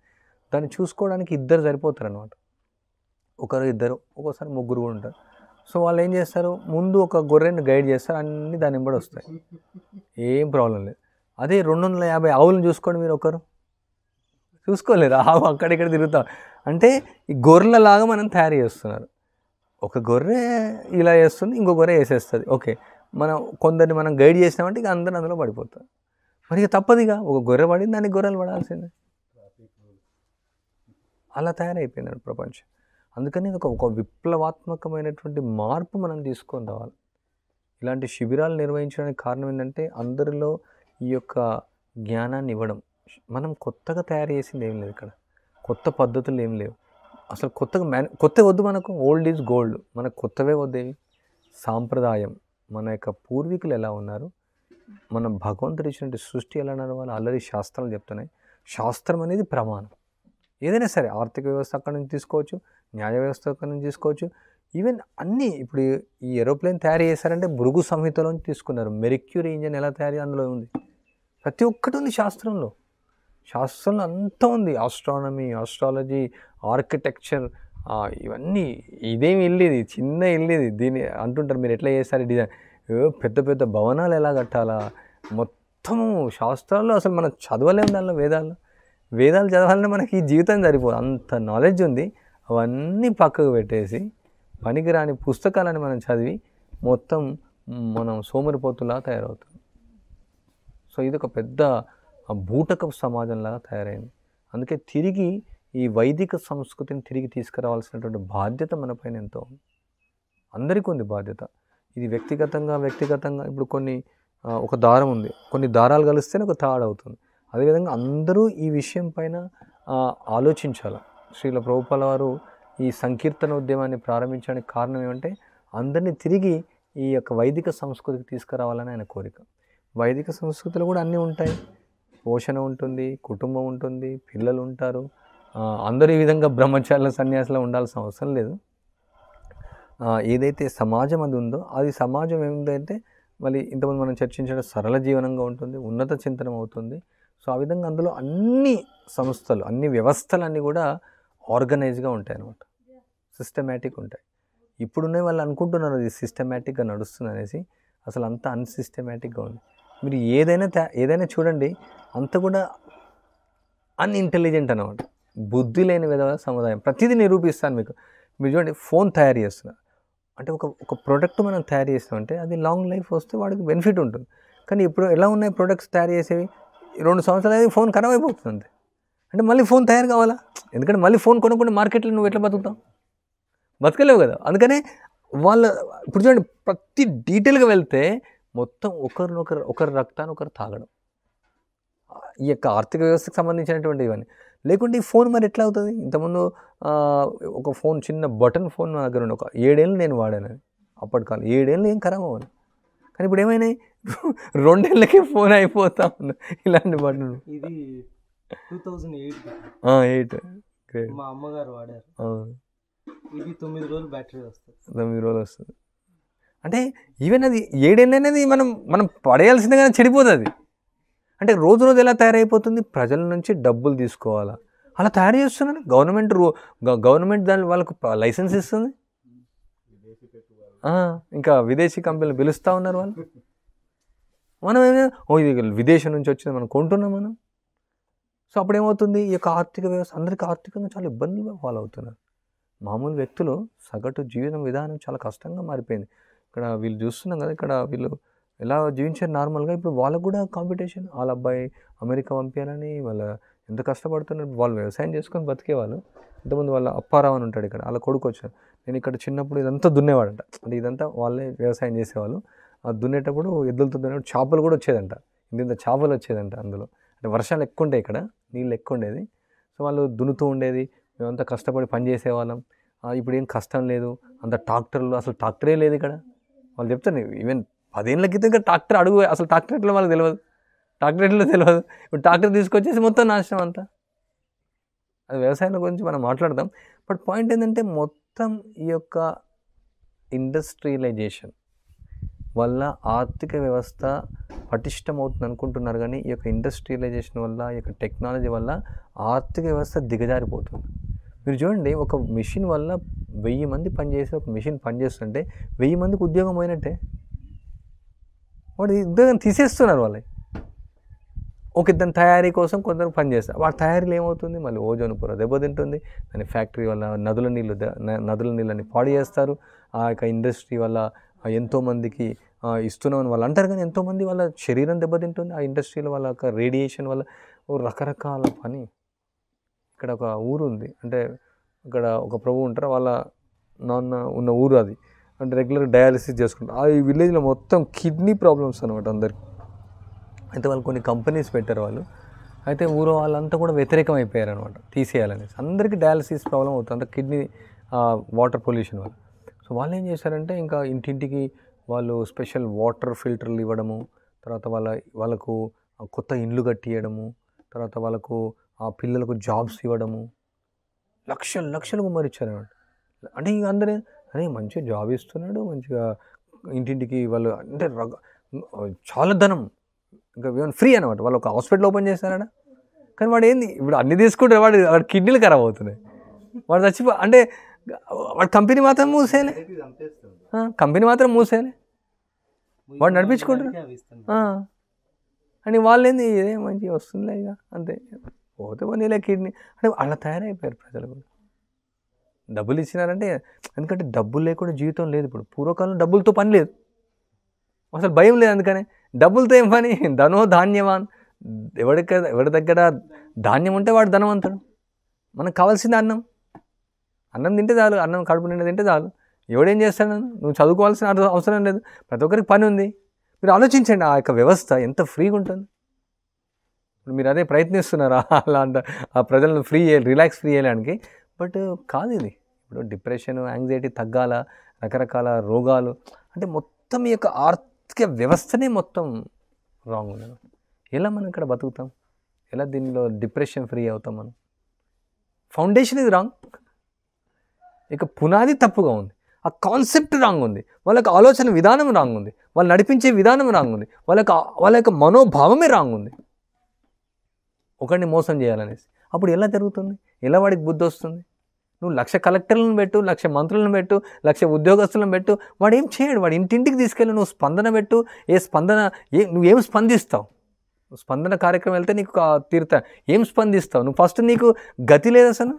దాన్ని చూసుకోవడానికి 2 సరిపోతారు అనమాట, 1-2, ఒక్కోసారి 3 కూడా ఉంటారు. సో వాళ్ళు ఏం చేస్తారు, ముందు ఒక గొర్రెని గైడ్ చేస్తారు, అన్నీ దాని వెంబడి వస్తాయి, ఏం ప్రాబ్లం లేదు. అదే 250 ఆవులను చూసుకోండి, మీరు ఒకరు చూసుకోలేరు, ఆవు అక్కడిక్కడ తిరుగుతాం. అంటే ఈ గొర్రెలలాగా మనం తయారు చేస్తున్నారు. ఒక గొర్రె ఇలా చేస్తుంది, ఇంకో గొర్రె వేసేస్తుంది. ఓకే, మనం కొందరిని మనం గైడ్ చేసినామంటే ఇక అందరూ అందులో పడిపోతారు. మరి ఇక తప్పదుగా, ఒక గొర్రె పడింది, దానికి గొర్రెలు పడాల్సిందే. అలా తయారైపోయినాడు ప్రపంచం. అందుకని ఒక విప్లవాత్మకమైనటువంటి మార్పు మనం తీసుకొని రావాలి. ఇలాంటి శిబిరాలు నిర్వహించడానికి కారణం ఏంటంటే, అందరిలో ఈ యొక్క జ్ఞానాన్ని ఇవ్వడం. మనం కొత్తగా తయారు చేసింది ఏం లేదు ఇక్కడ, కొత్త పద్ధతులు ఏం లేవు అసలు. కొత్త వద్దు మనకు, ఓల్డ్ ఈజ్ గోల్డ్. మనకు కొత్తవే వద్దేవి. సాంప్రదాయం, మన యొక్క పూర్వీకులు ఎలా ఉన్నారు, మన భగవంతుడు ఇచ్చినటువంటి సృష్టి ఎలా ఉన్నారు, వాళ్ళు ఆల్రెడీ శాస్త్రాలు చెప్తున్నాయి. శాస్త్రం అనేది ప్రమాణం. ఏదైనా సరే, ఆర్థిక వ్యవస్థ అక్కడి నుంచి తీసుకోవచ్చు, న్యాయ వ్యవస్థ అక్కడి నుంచి తీసుకోవచ్చు, ఈవెన్ అన్నీ. ఇప్పుడు ఈ ఏరోప్లేన్ తయారు చేశారంటే భృగు సంహితలోంచి తీసుకున్నారు. మెర్క్యూరీ ఇంజన్ ఎలా తయారు అందులో ఉంది, ప్రతి ఒక్కటి ఉంది శాస్త్రంలో. శాస్త్రంలో అంతా ఉంది, ఆస్ట్రానమీ, ఆస్ట్రాలజీ, ఆర్కిటెక్చర్, ఇవన్నీ. ఇదేమి ఇల్లు, ఇది చిన్న ఇల్లు, ఇది దీన్ని అంటుంటారు మీరు ఎట్లా చేస్తారు డిజైన్, పెద్ద పెద్ద భవనాలు ఎలా కట్టాలా, మొత్తము శాస్త్రాల్లో. అసలు మనం చదవలేము దానిలో, వేదాలు చదవాలంటే మనకి ఈ జీవితం సరిపోదు, అంత నాలెడ్జ్ ఉంది. అవన్నీ పక్కకు పెట్టేసి పనికిరాని పుస్తకాలని మనం చదివి మొత్తం మనం సోమరిపోతులా తయారవుతాం. సో ఇది ఒక పెద్ద బూటకపు సమాజంలాగా తయారైంది. అందుకే తిరిగి ఈ వైదిక సంస్కృతిని తిరిగి తీసుకురావాల్సినటువంటి బాధ్యత మన పైన ఎంతో ఉంది, అందరికీ ఉంది బాధ్యత. ఇది వ్యక్తిగతంగా ఇప్పుడు ఒక దారం ఉంది, కొన్ని దారాలు కలిస్తేనే ఒక తాడు అవుతుంది. అదేవిధంగా అందరూ ఈ విషయం పైన ఆలోచించాలి. శ్రీల ప్రభుపాల వారు ఈ సంకీర్తన ఉద్యమాన్ని ప్రారంభించడానికి కారణం ఏమంటే అందరినీ తిరిగి ఈ యొక్క వైదిక సంస్కృతికి తీసుకురావాలని ఆయన కోరిక. వైదిక సంస్కృతిలో కూడా అన్నీ ఉంటాయి, పోషణ ఉంటుంది, కుటుంబం ఉంటుంది, పిల్లలు ఉంటారు. అందరూ ఈ విధంగా బ్రహ్మచారుల సన్యాసులో ఉండాల్సిన అవసరం లేదు. ఏదైతే సమాజం అది ఉందో అది సమాజం ఏమిటంటే మళ్ళీ ఇంతకుముందు మనం చర్చించిన సరళ జీవనంగా ఉంటుంది, ఉన్నత చింతనం అవుతుంది. సో ఆ విధంగా అందులో అన్ని సంస్థలు, అన్ని వ్యవస్థలన్నీ కూడా ఆర్గనైజ్గా ఉంటాయి అన్నమాట, సిస్టమేటిక్ ఉంటాయి. ఇప్పుడున్న వాళ్ళు అనుకుంటున్నారు ఇది సిస్టమేటిక్గా నడుస్తుంది అనేసి, అసలు అంతా అన్సిస్టమేటిక్గా ఉంది. మీరు ఏదైనా చూడండి, అంత కూడా అన్ఇంటెలిజెంట్ అన్నమాట, బుద్ధి లేని విధ సముదాయం. ప్రతిదీ నిరూపిస్తాను మీకు. మీరు చూడండి, ఫోన్ తయారు చేస్తున్నారు అంటే ఒక ప్రోడక్ట్ మనం తయారు చేస్తామంటే అది లాంగ్ లైఫ్ వస్తే వాడికి బెనిఫిట్ ఉంటుంది. కానీ ఇప్పుడు ఎలా ఉన్నాయి ప్రొడక్ట్స్ తయారు చేసేవి, 2 సంవత్సరాలు ఫోన్ ఖరాబ్ అయిపోతుంది. అంటే మళ్ళీ ఫోన్ తయారు కావాలా? ఎందుకంటే మళ్ళీ ఫోన్ కొనుక్కుంటే మార్కెట్లో నువ్వు ఎట్లా బతుకుతావు? బతకలేవు కదా. అందుకనే ఇప్పుడు చూడండి, ప్రతి డీటెయిల్గా వెళ్తే మొత్తం ఒకరి రక్తాన్ని ఒకరు తాగడం, ఈ యొక్క ఆర్థిక వ్యవస్థకు సంబంధించినటువంటి ఇవన్నీ. లేకుంటే ఈ ఫోన్ మరి ఎట్లా అవుతుంది? ఇంతకుముందు ఒక ఫోన్, చిన్న బటన్ ఫోన్ నా దగ్గర ఉండి ఒక 7 ఏళ్ళు నేను వాడాను. అప్పటి కాలం 7 ఏళ్ళు ఏం ఖరాబ్ అవ్వాలి. కానీ ఇప్పుడు ఏమైనాయి, 2 ఏళ్ళకే ఫోన్ అయిపోతా ఉంది ఇలాంటి బటన్. ఇది 2008 గ్రేట్. మా అమ్మగారు వాడారు. ఇది 9 రోజులు బ్యాటరీ వస్తుంది. 9 రోజులు వస్తుంది. అంటే ఈవెన్ అది 7 ఏళ్ళు అనేది మనం పడేయాల్సిందే కానీ చెడిపోతుంది. అంటే రోజు ఎలా తయారైపోతుంది? ప్రజల నుంచి డబ్బులు తీసుకోవాలా, అలా తయారు చేస్తున్నారు. గవర్నమెంట్ దాని వాళ్ళకు లైసెన్స్ ఇస్తుంది. ఇంకా విదేశీ కంపెనీలు పిలుస్తూ ఉన్నారు వాళ్ళు. మనం ఇది విదేశం నుంచి వచ్చింది మనం కొంటున్నాం మనం. సో అప్పుడు ఏమవుతుంది, ఈ యొక్క ఆర్థిక వ్యవస్థ అందరికీ ఆర్థికంగా చాలా ఇబ్బందులుగా ఫాలో అవుతున్నారు. మామూలు వ్యక్తులు సగటు జీవన విధానం చాలా కష్టంగా మారిపోయింది. ఇక్కడ వీళ్ళు చూస్తున్నాం కదా, ఇక్కడ వీళ్ళు ఎలా జీవించారు నార్మల్గా, ఇప్పుడు వాళ్ళకు కూడా కాంపిటీషన్. వాళ్ళ అబ్బాయి అమెరికా పంపించాలని వాళ్ళు ఎంత కష్టపడుతున్నారు. వాళ్ళు వ్యవసాయం చేసుకొని బతికేవాళ్ళు. ఇంతకుముందు వాళ్ళ అప్పారావు అని ఉంటాడు ఇక్కడ, వాళ్ళ కొడుకు వచ్చారు. నేను ఇక్కడ చిన్నప్పుడు ఇదంతా దున్నేవాడంట. అంటే ఇదంతా వాళ్ళే వ్యవసాయం చేసేవాళ్ళు. ఆ దున్నేటప్పుడు ఎద్దులతో దున్నేటప్పుడు చేపలు కూడా వచ్చేదంట, ఇంత చేపలు వచ్చేదంట అందులో. అంటే వర్షాలు ఎక్కువ ఉంటాయి ఇక్కడ, నీళ్ళు ఎక్కువ ఉండేది. సో వాళ్ళు దున్నుతూ ఉండేది, మేమంతా కష్టపడి పని చేసేవాళ్ళం. ఇప్పుడు ఏం కష్టం లేదు, అంత ట్రాక్టర్లు, అసలు ట్రాక్టరే లేదు ఇక్కడ. వాళ్ళు చెప్తారు ఈవెన్ 10 ఏళ్ళ క్రితం ఇక్కడ ట్రాక్టర్ అసలు ట్రాక్టర్ ఎట్లా వాళ్ళకి తెలియదు, ట్రాక్టర్ ఎట్లా తెలియదు. ఇప్పుడు ట్రాక్టర్ తీసుకొచ్చేసి మొత్తం నాశనం అంతా. అది వ్యవసాయం గురించి మనం మాట్లాడదాం. బట్ పాయింట్ ఏంటంటే మొత్తం ఈ యొక్క ఇండస్ట్రియలైజేషన్ వల్ల ఆర్థిక వ్యవస్థ పటిష్టమవుతుంది అనుకుంటున్నారు. కానీ ఈ యొక్క ఇండస్ట్రియలైజేషన్ వల్ల, ఈ యొక్క టెక్నాలజీ వల్ల ఆర్థిక వ్యవస్థ దిగజారిపోతుంది. మీరు చూడండి, ఒక మిషన్ వల్ల 1000 మంది పనిచేసి ఒక మిషన్ పనిచేస్తుంటే 1000 మందికి ఉద్యోగం పోయినట్టే. వాడు ఉద్యోగం తీసేస్తున్నారు వాళ్ళకి. దాని తయారీ కోసం కొందరు పనిచేస్తారు. వాడి తయారీలో ఏమవుతుంది, మళ్ళీ ఓజోన్ పొర దెబ్బతింటుంది. దాని ఫ్యాక్టరీ వల్ల నదుల నీళ్ళని పాడు చేస్తారు. ఆ యొక్క ఇండస్ట్రీ వల్ల ఎంతోమందికి ఇస్తున్నామని వాళ్ళు అంటారు, కానీ ఎంతోమంది వాళ్ళ శరీరం దెబ్బతింటుంది. ఆ ఇండస్ట్రీలో వాళ్ళ యొక్క రేడియేషన్ వల్ల రకరకాల పని. ఇక్కడ ఒక ఊరు ఉంది, అంటే ఇక్కడ ఒక ప్రభు ఉంటారు, వాళ్ళ నాన్న ఉన్న ఊరు అది. అంటే రెగ్యులర్ డయాలిసిస్ చేసుకుంటారు. ఆ ఈ విలేజ్లో మొత్తం కిడ్నీ ప్రాబ్లమ్స్ అనమాట అందరికి. అయితే వాళ్ళు కొన్ని కంపెనీస్ పెట్టారు వాళ్ళు. అయితే ఊరు వాళ్ళంతా కూడా వ్యతిరేకం అయిపోయారు అనమాట, తీసేయాలనేసి. అందరికీ డయాలసిస్ ప్రాబ్లం అవుతుంది, అంత కిడ్నీ వాటర్ పొల్యూషన్ వల్ల. సో వాళ్ళు ఏం చేశారంటే ఇంకా ఇంటింటికి వాళ్ళు స్పెషల్ వాటర్ ఫిల్టర్లు ఇవ్వడము, తర్వాత వాళ్ళకు కొత్త ఇండ్లు కట్టియడము, తర్వాత వాళ్ళకు ఆ పిల్లలకు జాబ్స్ ఇవ్వడము, లక్షలు గుమ్మరిచ్చారనమాట. అంటే ఇక అందరే అరే మంచిగా జాబ్ ఇస్తున్నాడు, మంచిగా ఇంటింటికి వాళ్ళు అంటే చాలా ధనం, ఇంకా ఫ్రీ అనమాట. వాళ్ళు ఒక హాస్పిటల్ ఓపెన్ చేస్తారట. కానీ వాడు ఏంది ఇప్పుడు అన్ని తీసుకుంటే వాడు కిడ్నీలు ఖరాబ్ అవుతున్నాయి, వాడు అంటే వాడు కంపెనీ మాత్రం మూసేయాలి, వాడు నడిపించుకుంటారు. అని వాళ్ళు ఏంది ఇదే మంచిగా వస్తుందిలే ఇక అంతే, పోతే పోనీలే కిడ్నీ అంటే అలా తయారైపోయారు ప్రజలు కూడా. డబ్బులు ఇచ్చినారంటే, ఎందుకంటే డబ్బులు లేకుండా జీవితం లేదు. ఇప్పుడు పూర్వకాలం డబ్బులతో పని లేదు, అసలు భయం లేదు. అందుకనే డబ్బులతో ఏం పని, ధనో ధాన్యవాన్. ఎవరి దగ్గర ధాన్యం ఉంటే వాడు ధనవంతుడు. మనకు కావాల్సింది అన్నం తింటే చాలు, అన్నం కడుపు నిండా తింటే చాలు. ఎవడేం చేస్తాడు, నువ్వు చదువుకోవాల్సిన అవసరం లేదు, ప్రతి ఒక్కరికి పని ఉంది. మీరు ఆలోచించండి, ఆ యొక్క వ్యవస్థ ఎంత ఫ్రీగా ఉంటుంది. ఇప్పుడు మీరు అదే ప్రయత్నిస్తున్నారా అలా అంట ఆ ప్రజలను రిలాక్స్ ఫ్రీ చేయడానికి. బట్ కాదు ఇది. ఇప్పుడు డిప్రెషన్, యాంగ్జైటీ తగ్గాల, రకరకాల రోగాలు అంటే మొత్తం ఈ యొక్క ఆర్థిక వ్యవస్థనే మొత్తం రాంగ్ ఉంది. ఎలా మనం ఇక్కడ బతుకుతాం? ఎలా దీనిలో డిప్రెషన్ ఫ్రీ అవుతాం మనం? ఫౌండేషన్ ఇది రాంగ్. ఇక పునాది తప్పుగా ఉంది, ఆ కాన్సెప్ట్ రాంగ్ ఉంది, వాళ్ళకి ఆలోచన విధానం రాంగ్ ఉంది, వాళ్ళు నడిపించే విధానం రాంగ్ ఉంది, వాళ్ళ యొక్క మనోభావమే రాంగ్ ఉంది, ఒకరిని మోసం చేయాలనేసి. అప్పుడు ఎలా జరుగుతుంది? ఎలా వాడికి బుద్ధి వస్తుంది? నువ్వు 1,00,000 కలెక్టర్లను పెట్టు, 1,00,000 మంత్రులను పెట్టు, 1,00,000 ఉద్యోగస్తులను పెట్టు, వాడు ఏం చేయడు. వాడు ఇంటింటికి తీసుకెళ్ళి నువ్వు స్పందన పెట్టు. నువ్వేం స్పందిస్తావు? స్పందన కార్యక్రమం వెళ్తే నీకు తీరుతా ఏం స్పందిస్తావు? నువ్వు ఫస్ట్ నీకు గతి లేదు, అసలు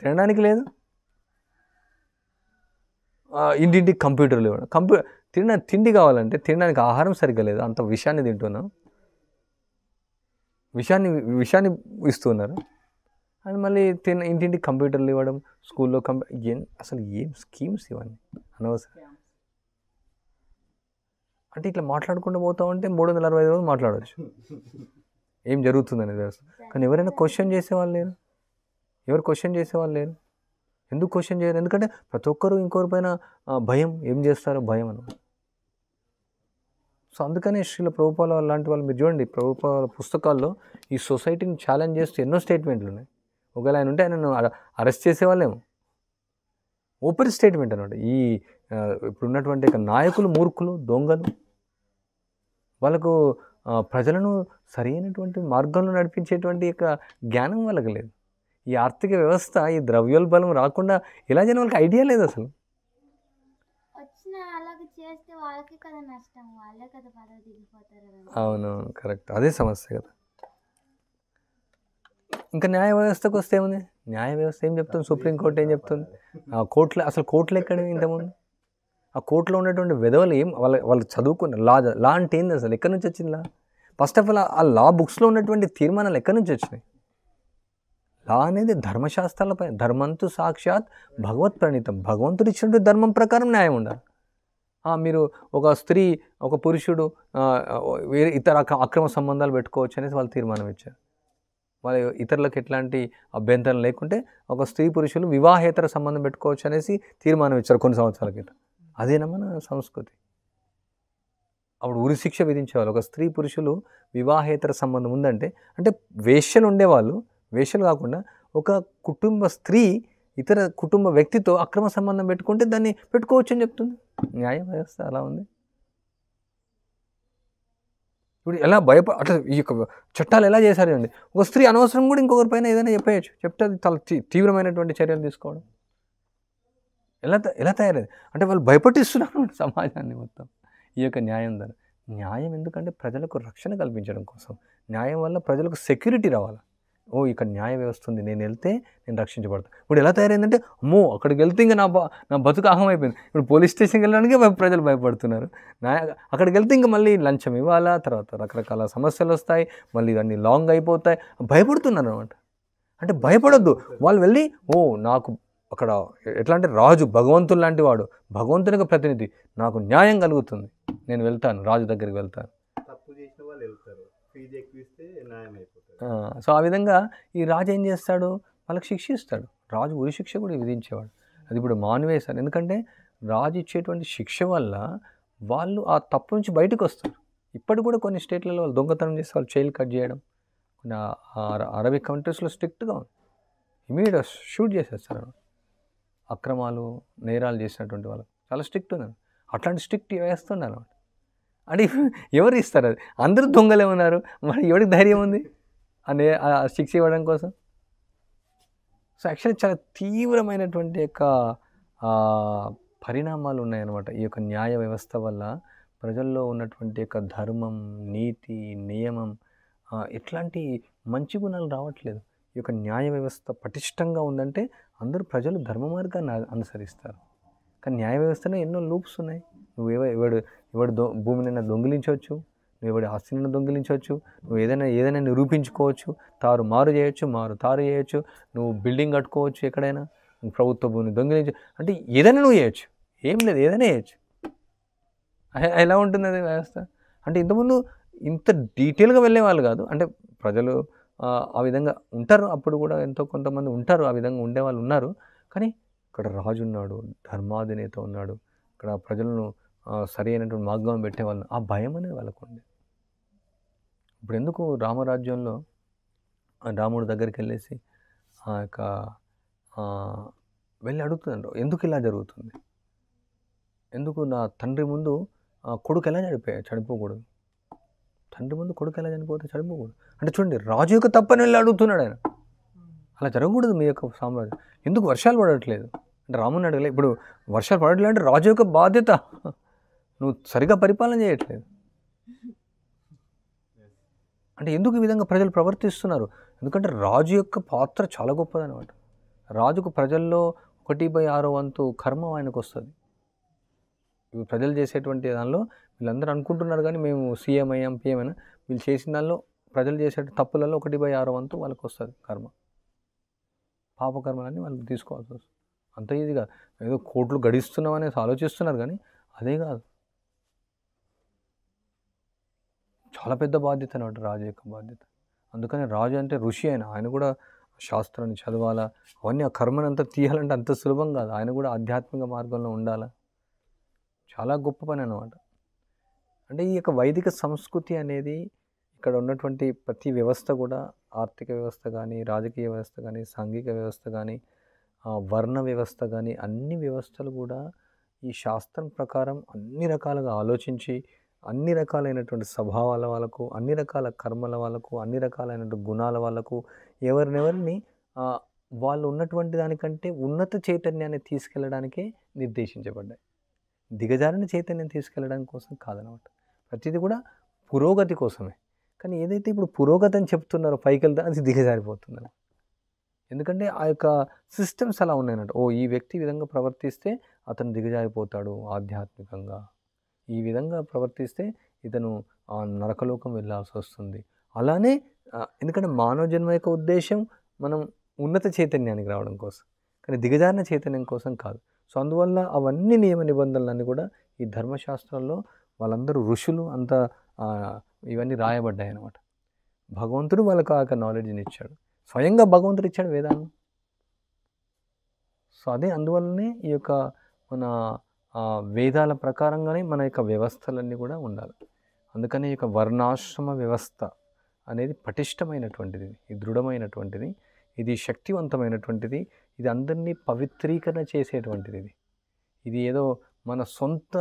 తినడానికి లేదు, ఇంటింటికి కంప్యూటర్లు ఇవ్వడం. తిండి కావాలంటే తినడానికి ఆహారం సరిగ్గా లేదు, అంత విషయాన్ని తింటున్నాం, విషయాన్ని ఇస్తున్నారు. అని మళ్ళీ ఇంటింటికి కంప్యూటర్లు ఇవ్వడం, స్కూల్లో అసలు ఏం స్కీమ్స్ ఇవన్నీ అనవసరం. అంటే ఇట్లా మాట్లాడుకుంటూ పోతా ఉంటే 365 రోజులు మాట్లాడవచ్చు ఏం జరుగుతుందనే వ్యవస్థ. కానీ ఎవరైనా క్వశ్చన్ చేసేవాళ్ళు లేరు. ఎందుకు క్వశ్చన్ చేయరు? ఎందుకంటే ప్రతి ఒక్కరు ఇంకొకరి పైన భయం. ఏం చేస్తారో భయం అన్నమాట. సో అందుకనే శ్రీల ప్రభుపాల లాంటి వాళ్ళు మీరు చూడండి, ప్రభుపాల పుస్తకాల్లో ఈ సొసైటీని ఛాలెంజ్ చేస్తూ ఎన్నో స్టేట్మెంట్లు ఉన్నాయి. ఒకవేళ ఆయన ఉంటే ఆయనను అరెస్ట్ చేసేవాళ్ళేమో. ఓపెన్ స్టేట్మెంట్ అనమాట. ఇప్పుడున్నటువంటి నాయకులు మూర్ఖులు, దొంగలు. వాళ్ళకు ప్రజలను సరైనటువంటి మార్గంలో నడిపించేటువంటి యొక్క జ్ఞానం వాళ్ళకి లేదు. ఈ ఆర్థిక వ్యవస్థ, ఈ ద్రవ్యోల్బలం రాకుండా ఎలా జనం వాళ్ళకి ఐడియా లేదు అసలు. అవునవును, కరెక్ట్. అదే సమస్య కదా. ఇంకా న్యాయ వ్యవస్థకు వస్తే ఏముంది? న్యాయ వ్యవస్థ ఏం చెప్తుంది? సుప్రీంకోర్టు ఏం చెప్తుంది? కోర్టులు ఎక్కడ ఇంతకుముందు? ఆ కోర్టులో ఉన్నటువంటి విధవలు వాళ్ళు చదువుకున్న లా అంటే ఏంది అసలు? ఎక్కడి నుంచి వచ్చింది లా? ఫస్ట్ ఆఫ్ ఆల్ ఆ లా బుక్స్లో ఉన్నటువంటి తీర్మానాలు ఎక్కడి నుంచి వచ్చినాయి? లా అనేది ధర్మశాస్త్రాలపై, ధర్మంతు సాక్షాత్ భగవత్ ప్రణీతం. భగవంతుడు ఇచ్చినటువంటి ధర్మం ప్రకారం న్యాయం ఉండాలి. మీరు ఒక స్త్రీ, ఒక పురుషుడు వేరే ఇతర అక్రమ సంబంధాలు పెట్టుకోవచ్చు అనేసి వాళ్ళు తీర్మానం ఇచ్చారు. వాళ్ళ ఇతరులకు ఎట్లాంటి అభ్యంతరం లేకుంటే ఒక స్త్రీ పురుషులు వివాహేతర సంబంధం పెట్టుకోవచ్చు అనేసి తీర్మానం ఇచ్చారు కొన్ని సంవత్సరాల క్రితం. అదేనా మన సంస్కృతి? అప్పుడు ఉరి శిక్ష విధించేవాళ్ళు. ఒక స్త్రీ పురుషులు వివాహేతర సంబంధం ఉందంటే, అంటే వేశ్యలు ఉండేవాళ్ళు, వేశ్యలు కాకుండా ఒక కుటుంబ స్త్రీ ఇతర కుటుంబ వ్యక్తితో అక్రమ సంబంధం పెట్టుకుంటే దాన్ని పెట్టుకోవచ్చు అని చెప్తుంది న్యాయ వ్యవస్థ. అలా ఉంది. ఇప్పుడు ఎలా అట్లా ఈ యొక్క చట్టాలు ఎలా చేశారు అండి? ఒక స్త్రీ అనవసరం కూడా ఇంకొకరి పైన ఏదైనా చెప్తే అది చాలా తీవ్రమైనటువంటి చర్యలు తీసుకోవడం ఎలా తయారైంది అంటే వాళ్ళు భయపట్టిస్తున్నారు సమాజాన్ని మొత్తం ఈ యొక్క న్యాయం ద్వారా. న్యాయం ఎందుకంటే ప్రజలకు రక్షణ కల్పించడం కోసం. న్యాయం వల్ల ప్రజలకు సెక్యూరిటీ రావాలి. ఇక్కడ న్యాయ వ్యవస్థ ఉంది, నేను వెళ్తే నేను రక్షించబడతాను. ఇప్పుడు ఎలా తయారైందంటే, అమ్మో అక్కడికి వెళ్తే ఇంకా నా బతుకు అహమైపోయింది. ఇప్పుడు పోలీస్ స్టేషన్కి వెళ్ళడానికి ప్రజలు భయపడుతున్నారు. అక్కడికి వెళ్తే ఇంకా మళ్ళీ లంచం ఇవ్వాలా, తర్వాత రకరకాల సమస్యలు వస్తాయి, మళ్ళీ ఇవన్నీ లాంగ్ అయిపోతాయి, భయపడుతున్నారు అనమాట. అంటే భయపడొద్దు. వాళ్ళు వెళ్ళి నాకు అక్కడ ఎట్లా అంటే రాజు భగవంతుడు లాంటి వాడు, భగవంతునికి ప్రతినిధి, నాకు న్యాయం కలుగుతుంది, నేను వెళ్తాను, రాజు దగ్గరికి వెళ్తాను. సో ఆ విధంగా ఈ రాజు ఏం చేస్తాడు? వాళ్ళకి శిక్షిస్తాడు. రాజు ఉరి శిక్ష కూడా విధించేవాడు. అది ఇప్పుడు మానివేశారు. ఎందుకంటే రాజు ఇచ్చేటువంటి శిక్ష వల్ల వాళ్ళు ఆ తప్పు నుంచి బయటకు వస్తారు. ఇప్పటికి కూడా కొన్ని స్టేట్లలో వాళ్ళు దొంగతనం చేస్తే వాళ్ళు చైల్డ్ కట్ చేయడం, కొన్ని అరబిక్ కంట్రీస్లో స్ట్రిక్ట్గా ఉంది. ఇమీడియట్ షూట్ చేసేస్తారు. అక్రమాలు, నేరాలు చేసినటువంటి వాళ్ళు చాలా స్ట్రిక్ట్ ఉన్నారు. అట్లాంటి స్ట్రిక్ట్ వేస్తున్నారు అనమాట. అంటే ఎవరు ఇస్తారు? అది అందరూ దొంగలే ఉన్నారు, మరి ఎవరికి ధైర్యం ఉంది అనే శిక్ష ఇవ్వడం కోసం? సో యాక్చువల్లీ చాలా తీవ్రమైనటువంటి యొక్క పరిణామాలు ఉన్నాయన్నమాట ఈ యొక్క న్యాయ వ్యవస్థ వల్ల. ప్రజల్లో ఉన్నటువంటి యొక్క ధర్మం, నీతి, నియమం, ఎట్లాంటి మంచి గుణాలు రావట్లేదు. ఈ యొక్క న్యాయ వ్యవస్థ పటిష్టంగా ఉందంటే అందరూ ప్రజలు ధర్మ మార్గాన్ని అనుసరిస్తారు. కానీ న్యాయ వ్యవస్థలో ఎన్నో లూప్స్ ఉన్నాయి. నువ్వు ఎవడు భూమినైనా దొంగిలించవచ్చు, నువ్వు ఎవడి ఆస్తిని దొంగిలించవచ్చు, నువ్వు ఏదైనా నిరూపించుకోవచ్చు, తారు చేయొచ్చు, నువ్వు బిల్డింగ్ కట్టుకోవచ్చు, ఎక్కడైనా ప్రభుత్వ భూమిని దొంగిలించు, అంటే ఏదైనా నువ్వు చేయొచ్చు, ఏం లేదు, ఏదైనా చేయొచ్చు. ఎలా ఉంటుంది అది వ్యవస్థ? అంటే ఇంతకుముందు ఇంత డీటెయిల్గా వెళ్ళేవాళ్ళు కాదు. అంటే ప్రజలు ఆ విధంగా ఉంటారు. అప్పుడు కూడా ఎంతో కొంతమంది ఉంటారు, ఆ విధంగా ఉండేవాళ్ళు ఉన్నారు. కానీ ఇక్కడ రాజు ఉన్నాడు, ధర్మాధినేత ఉన్నాడు, ఇక్కడ ప్రజలను సరి అయినటువంటి మార్గం పెట్టేవాళ్ళు, ఆ భయం అనేది వాళ్ళకు ఉంది. ఇప్పుడు ఎందుకు రామరాజ్యంలో రాముడి దగ్గరికి వెళ్ళేసి ఆ యొక్క వెళ్ళి అడుగుతున్నాడు, ఎందుకు ఇలా జరుగుతుంది, ఎందుకు నా తండ్రి ముందు కొడుకు ఎలా చనిపోకూడదు, తండ్రి ముందు కొడుకు ఎలా చనిపోకూడదు అంటే చూడండి, రాజు యొక్క తప్పని వెళ్ళి అడుగుతున్నాడు ఆయన. అలా జరగకూడదు మీ యొక్క సామ్రాజ్యం. ఎందుకు వర్షాలు పడట్లేదు అంటే రాముని అడగలే. ఇప్పుడు వర్షాలు పడట్లేదు అంటే రాజు యొక్క బాధ్యత, నువ్వు సరిగా పరిపాలన చేయట్లేదు అంటే. ఎందుకు ఈ విధంగా ప్రజలు ప్రవర్తిస్తున్నారు? ఎందుకంటే రాజు యొక్క పాత్ర చాలా గొప్పదనమాట. రాజుకు ప్రజల్లో 1/6 వంతు కర్మ ఆయనకు వస్తుంది. ఇవి ప్రజలు చేసేటువంటి దానిలో వీళ్ళందరూ అనుకుంటున్నారు కానీ మేము సీఎం అయ్యాం, పిఎం అయినా, వీళ్ళు చేసిన దానిలో ప్రజలు చేసే తప్పులలో 1/6 వంతు వాళ్ళకి వస్తుంది కర్మ. పాపకర్మలన్నీ వాళ్ళు తీసుకోవాల్సి వస్తుంది. అంత ఈజీగా ఏదో కోట్లు గడిస్తున్నాం అనేసి ఆలోచిస్తున్నారు కానీ అదే కాదు. చాలా పెద్ద బాధ్యత అనమాట రాజు యొక్క బాధ్యత. అందుకని రాజు అంటే ఋషి ఆయన కూడా శాస్త్రాన్ని చదవాలా, అవన్నీ ఆ కర్మని అంతా తీయాలంటే అంత సులభం కాదు. ఆయన కూడా ఆధ్యాత్మిక మార్గంలో ఉండాలా. చాలా గొప్ప పని అనమాట. అంటే ఈ యొక్క వైదిక సంస్కృతి అనేది ఇక్కడ ఉన్నటువంటి ప్రతి వ్యవస్థ కూడా, ఆర్థిక వ్యవస్థ కానీ, రాజకీయ వ్యవస్థ కానీ, సాంఘిక వ్యవస్థ కానీ, వర్ణ వ్యవస్థ కానీ, అన్ని వ్యవస్థలు కూడా ఈ శాస్త్రం ప్రకారం అన్ని రకాలుగా ఆలోచించి, అన్ని రకాలైనటువంటి స్వభావాల వాళ్ళకు, అన్ని రకాల కర్మల వాళ్ళకు, అన్ని రకాలైనటువంటి గుణాల వాళ్ళకు, ఎవరిని వాళ్ళు ఉన్నటువంటి దానికంటే ఉన్నత చైతన్యాన్ని తీసుకెళ్ళడానికే నిర్దేశించబడ్డాయి. దిగజారిన చైతన్యం తీసుకెళ్ళడానికి కోసం కాదనమాట. ప్రతిదీ కూడా పురోగతి కోసమే. కానీ ఏదైతే ఇప్పుడు పురోగతి అని చెప్తున్నారో పైకి వెళ్తే అది దిగజారిపోతుంది. ఎందుకంటే ఆ యొక్క సిస్టమ్స్ అలా ఉన్నాయన్నట్టు. ఈ వ్యక్తి ఈ విధంగా ప్రవర్తిస్తే అతను దిగజారిపోతాడు ఆధ్యాత్మికంగా, ఈ విధంగా ప్రవర్తిస్తే ఇతను నరకలోకం వెళ్ళాల్సి వస్తుంది. అలానే ఎందుకంటే మానవ జన్మ యొక్క ఉద్దేశం మనం ఉన్నత చైతన్యానికి రావడం కోసం, కానీ దిగజారిన చైతన్యం కోసం కాదు. సో అందువల్ల అవన్నీ నియమ నిబంధనలన్నీ కూడా ఈ ధర్మశాస్త్రాల్లో వాళ్ళందరూ ఋషులు అంతా ఇవన్నీ రాయబడ్డాయి అన్నమాట. భగవంతుడు వాళ్ళకు ఆ యొక్క నాలెడ్జ్ని ఇచ్చాడు, స్వయంగా భగవంతుడు ఇచ్చాడు వేదాన్ని. సో అదే అందువల్లనే ఈ యొక్క మన వేదాల ప్రకారంగానే మన యొక్క వ్యవస్థలన్నీ కూడా ఉండాలి. అందుకని ఈ యొక్క వర్ణాశ్రమ వ్యవస్థ అనేది పటిష్టమైనటువంటిది, ఇది దృఢమైనటువంటిది, ఇది శక్తివంతమైనటువంటిది, ఇది అందరినీ పవిత్రీకరణ చేసేటువంటిది. ఇది ఏదో మన సొంత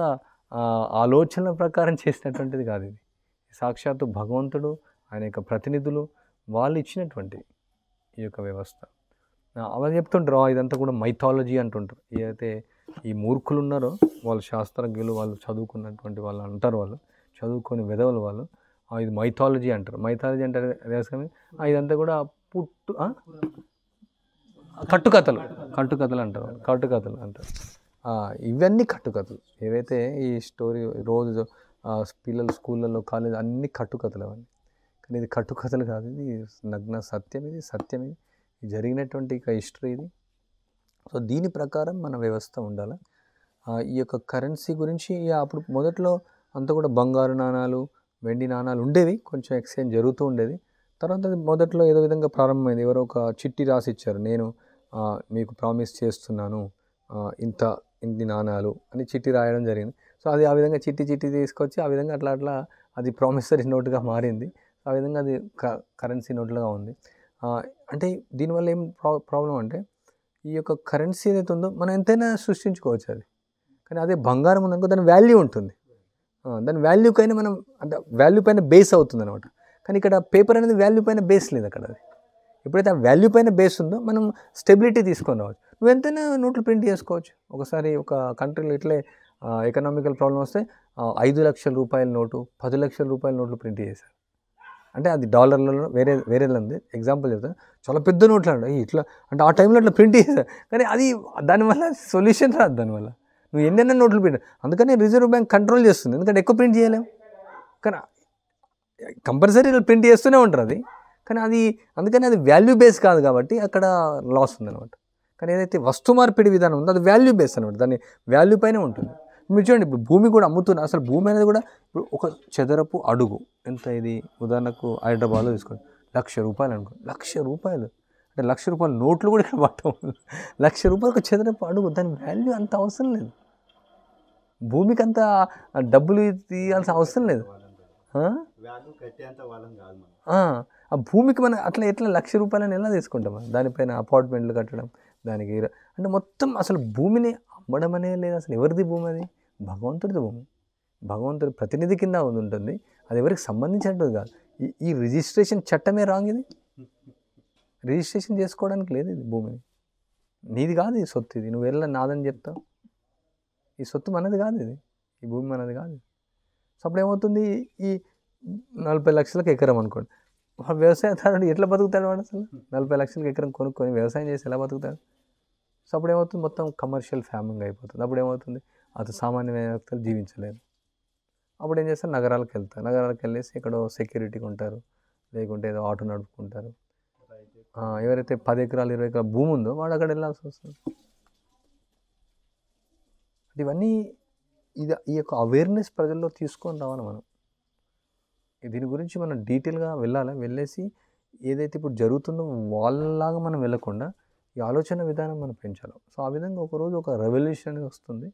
ఆలోచనల ప్రకారం చేసినటువంటిది కాదు. ఇది సాక్షాత్తు భగవంతుడు, ఆయన యొక్క ప్రతినిధులు వాళ్ళు ఇచ్చినటువంటిది ఈ యొక్క వ్యవస్థ. అలా చెప్తుంటారు ఇదంతా కూడా మైథాలజీ అంటుంటారు. ఏదైతే ఈ మూర్ఖులు ఉన్నారో వాళ్ళు, శాస్త్రజ్ఞులు, వాళ్ళు చదువుకున్నటువంటి వాళ్ళు అంటారు, వాళ్ళు చదువుకొని వెదవలు వాళ్ళు, ఇది మైథాలజీ అంటారు. మైథాలజీ అంటారు ఇదంతా కూడా కట్టుకథలు అంటారు. కట్టుకథలు అంటారు. ఇవన్నీ కట్టుకథలు. ఏవైతే ఈ స్టోరీ రోజు పిల్లలు స్కూళ్ళల్లో, కాలేజ్ అన్ని కట్టుకథలు అవన్నీ. కానీ ఇది కట్టుకథలు కాదు, ఇది నగ్న సత్యం, ఇది సత్యం, ఇది జరిగినటువంటి హిస్టరీ ఇది. సో దీని ప్రకారం మన వ్యవస్థ ఉండాలి. ఈ యొక్క కరెన్సీ గురించి అప్పుడు మొదట్లో అంతా కూడా బంగారు నాణాలు, వెండి నాణాలు ఉండేవి, కొంచెం ఎక్స్చేంజ్ జరుగుతూ ఉండేది. తర్వాత మొదట్లో ఏదో విధంగా ప్రారంభమైంది. ఎవరో ఒక చిట్టి రాసి ఇచ్చారు, నేను మీకు ప్రామిస్ చేస్తున్నాను ఇన్ని నాణాలు అని చిట్టి రాయడం జరిగింది. సో అది ఆ విధంగా చిట్టి తీసుకొచ్చి ఆ విధంగా అట్లా అది ప్రామిసరీ నోటుగా మారింది. ఆ విధంగా అది కరెన్సీ నోట్లుగా ఉంది. అంటే దీనివల్ల ఏం ప్రాబ్లం అంటే, ఈ యొక్క కరెన్సీ ఏదైతే ఉందో మనం ఎంతైనా సృష్టించుకోవచ్చు అది. కానీ అదే బంగారం ఉందనుకో దాని వాల్యూ ఉంటుంది, దాని వాల్యూకైనా మనం అంటే వాల్యూ పైన బేస్ అవుతుంది అనమాట. కానీ ఇక్కడ పేపర్ అనేది వాల్యూ పైన బేస్ లేదు అక్కడ. అది ఎప్పుడైతే ఆ వాల్యూ పైన బేస్ ఉందో మనం స్టెబిలిటీ తీసుకొని రావచ్చు. నువ్వు ఎంతైనా నోట్లు ప్రింట్ చేసుకోవచ్చు. ఒకసారి ఒక కంట్రీలో ఇట్లే ఎకనామికల్ ప్రాబ్లం వస్తే 5 లక్షల రూపాయల నోటు, 10 లక్షల రూపాయల నోట్లు ప్రింట్ చేశారు. అంటే అది డాలర్లలో వేరే ఉంది. ఎగ్జాంపుల్ చెప్తాను, చాలా పెద్ద నోట్లు అండి ఇట్లా, అంటే ఆ టైంలో అట్లా ప్రింట్ చేశారు. కానీ అది దానివల్ల సొల్యూషన్ రాదు. దానివల్ల నువ్వు ఎన్నెన్న నోట్లు ప్రింట్, అందుకని రిజర్వ్ బ్యాంక్ కంట్రోల్ చేస్తుంది. ఎందుకంటే ఎక్కువ ప్రింట్ చేయలేము, కానీ కంపల్సరీ ప్రింట్ చేస్తూనే ఉంటారు అది. కానీ అది అందుకని అది వాల్యూ బేస్ కాదు కాబట్టి అక్కడ లాస్ ఉందన్నమాట. కానీ ఏదైతే వస్తు మార్పిడి విధానం ఉందో అది వాల్యూ బేస్ అనమాట, దాని వాల్యూ పైన ఉంటుంది. మీరు చూడండి, ఇప్పుడు భూమి కూడా అమ్ముతున్నారు. అసలు భూమి అనేది కూడా ఇప్పుడు ఒక చదరపు అడుగు ఎంత, ఇది ఉదాహరణకు హైదరాబాద్లో తీసుకోండి, ₹1,00,000 అనుకో, ₹1,00,000 అంటే ₹1,00,000 నోట్లు కూడా ఇక్కడ పట్టవు. ₹1,00,000 ఒక చదరపు అడుగు, దాని వాల్యూ అంత అవసరం లేదు. భూమికి అంత డబ్బులు తీయాల్సిన అవసరం లేదు. ఆ? వాల్యూ కట్టేంత వాళ్ళం కాదు మనం. ఆ భూమికి మనం అట్లా ఎట్లా ₹1,00,000 ఎలా తీసుకుంటాం మనం? దానిపైన అపార్ట్మెంట్లు కట్టడం, దానికి అంటే మొత్తం అసలు భూమిని అమ్మడం అనే లేదు. అసలు ఎవరిది భూమి అది? భగవంతుడిది భూమి. భగవంతుడి ప్రతినిధి కింద అది ఉంటుంది. అది ఎవరికి సంబంధించినట్టు కాదు. ఈ రిజిస్ట్రేషన్ చట్టమే రాంగ్. ఇది రిజిస్ట్రేషన్ చేసుకోవడానికి లేదు. ఇది భూమిని నీది కాదు, ఈ సొత్తు. ఇది నువ్వు వెళ్ళ నాదని చెప్తావు. ఈ సొత్తు మనది కాదు, ఇది ఈ భూమి మనది కాదు. సో అప్పుడు ఏమవుతుంది? ఈ 40 లక్షలకు ఎకరం అనుకోండి, వ్యవసాయదారుడు ఎట్లా బతుకుతాడు? వాడు అసలు 40 లక్షలకు ఎకరం కొనుక్కొని వ్యవసాయం చేసి ఎలా బతుకుతాడు? సో అప్పుడు ఏమవుతుంది? మొత్తం కమర్షియల్ ఫార్మింగ్ అయిపోతుంది. అప్పుడు ఏమవుతుంది? అతను సామాన్యమైన వ్యక్తులు జీవించలేరు. అప్పుడు ఏం చేస్తారు? నగరాలకు వెళ్తారు. నగరాలకు వెళ్ళేసి ఎక్కడో సెక్యూరిటీగా ఉంటారు, లేకుంటే ఏదో ఆటో నడుపుకుంటారు. ఎవరైతే 10 ఎకరాలు 20 ఎకరాల భూమి ఉందో వాడు అక్కడ వెళ్ళాల్సి వస్తుంది. ఇవన్నీ ఈ యొక్క అవేర్నెస్ ప్రజల్లో తీసుకొని రావాలి మనం. దీని గురించి మనం డీటెయిల్గా వెళ్ళాలి. వెళ్ళేసి ఏదైతే ఇప్పుడు జరుగుతుందో వాళ్ళలాగా మనం వెళ్ళకుండా ఈ ఆలోచన విధానం మనం పెంచాలి. సో ఆ విధంగా ఒకరోజు ఒక రెవల్యూషన్ అనేది వస్తుంది,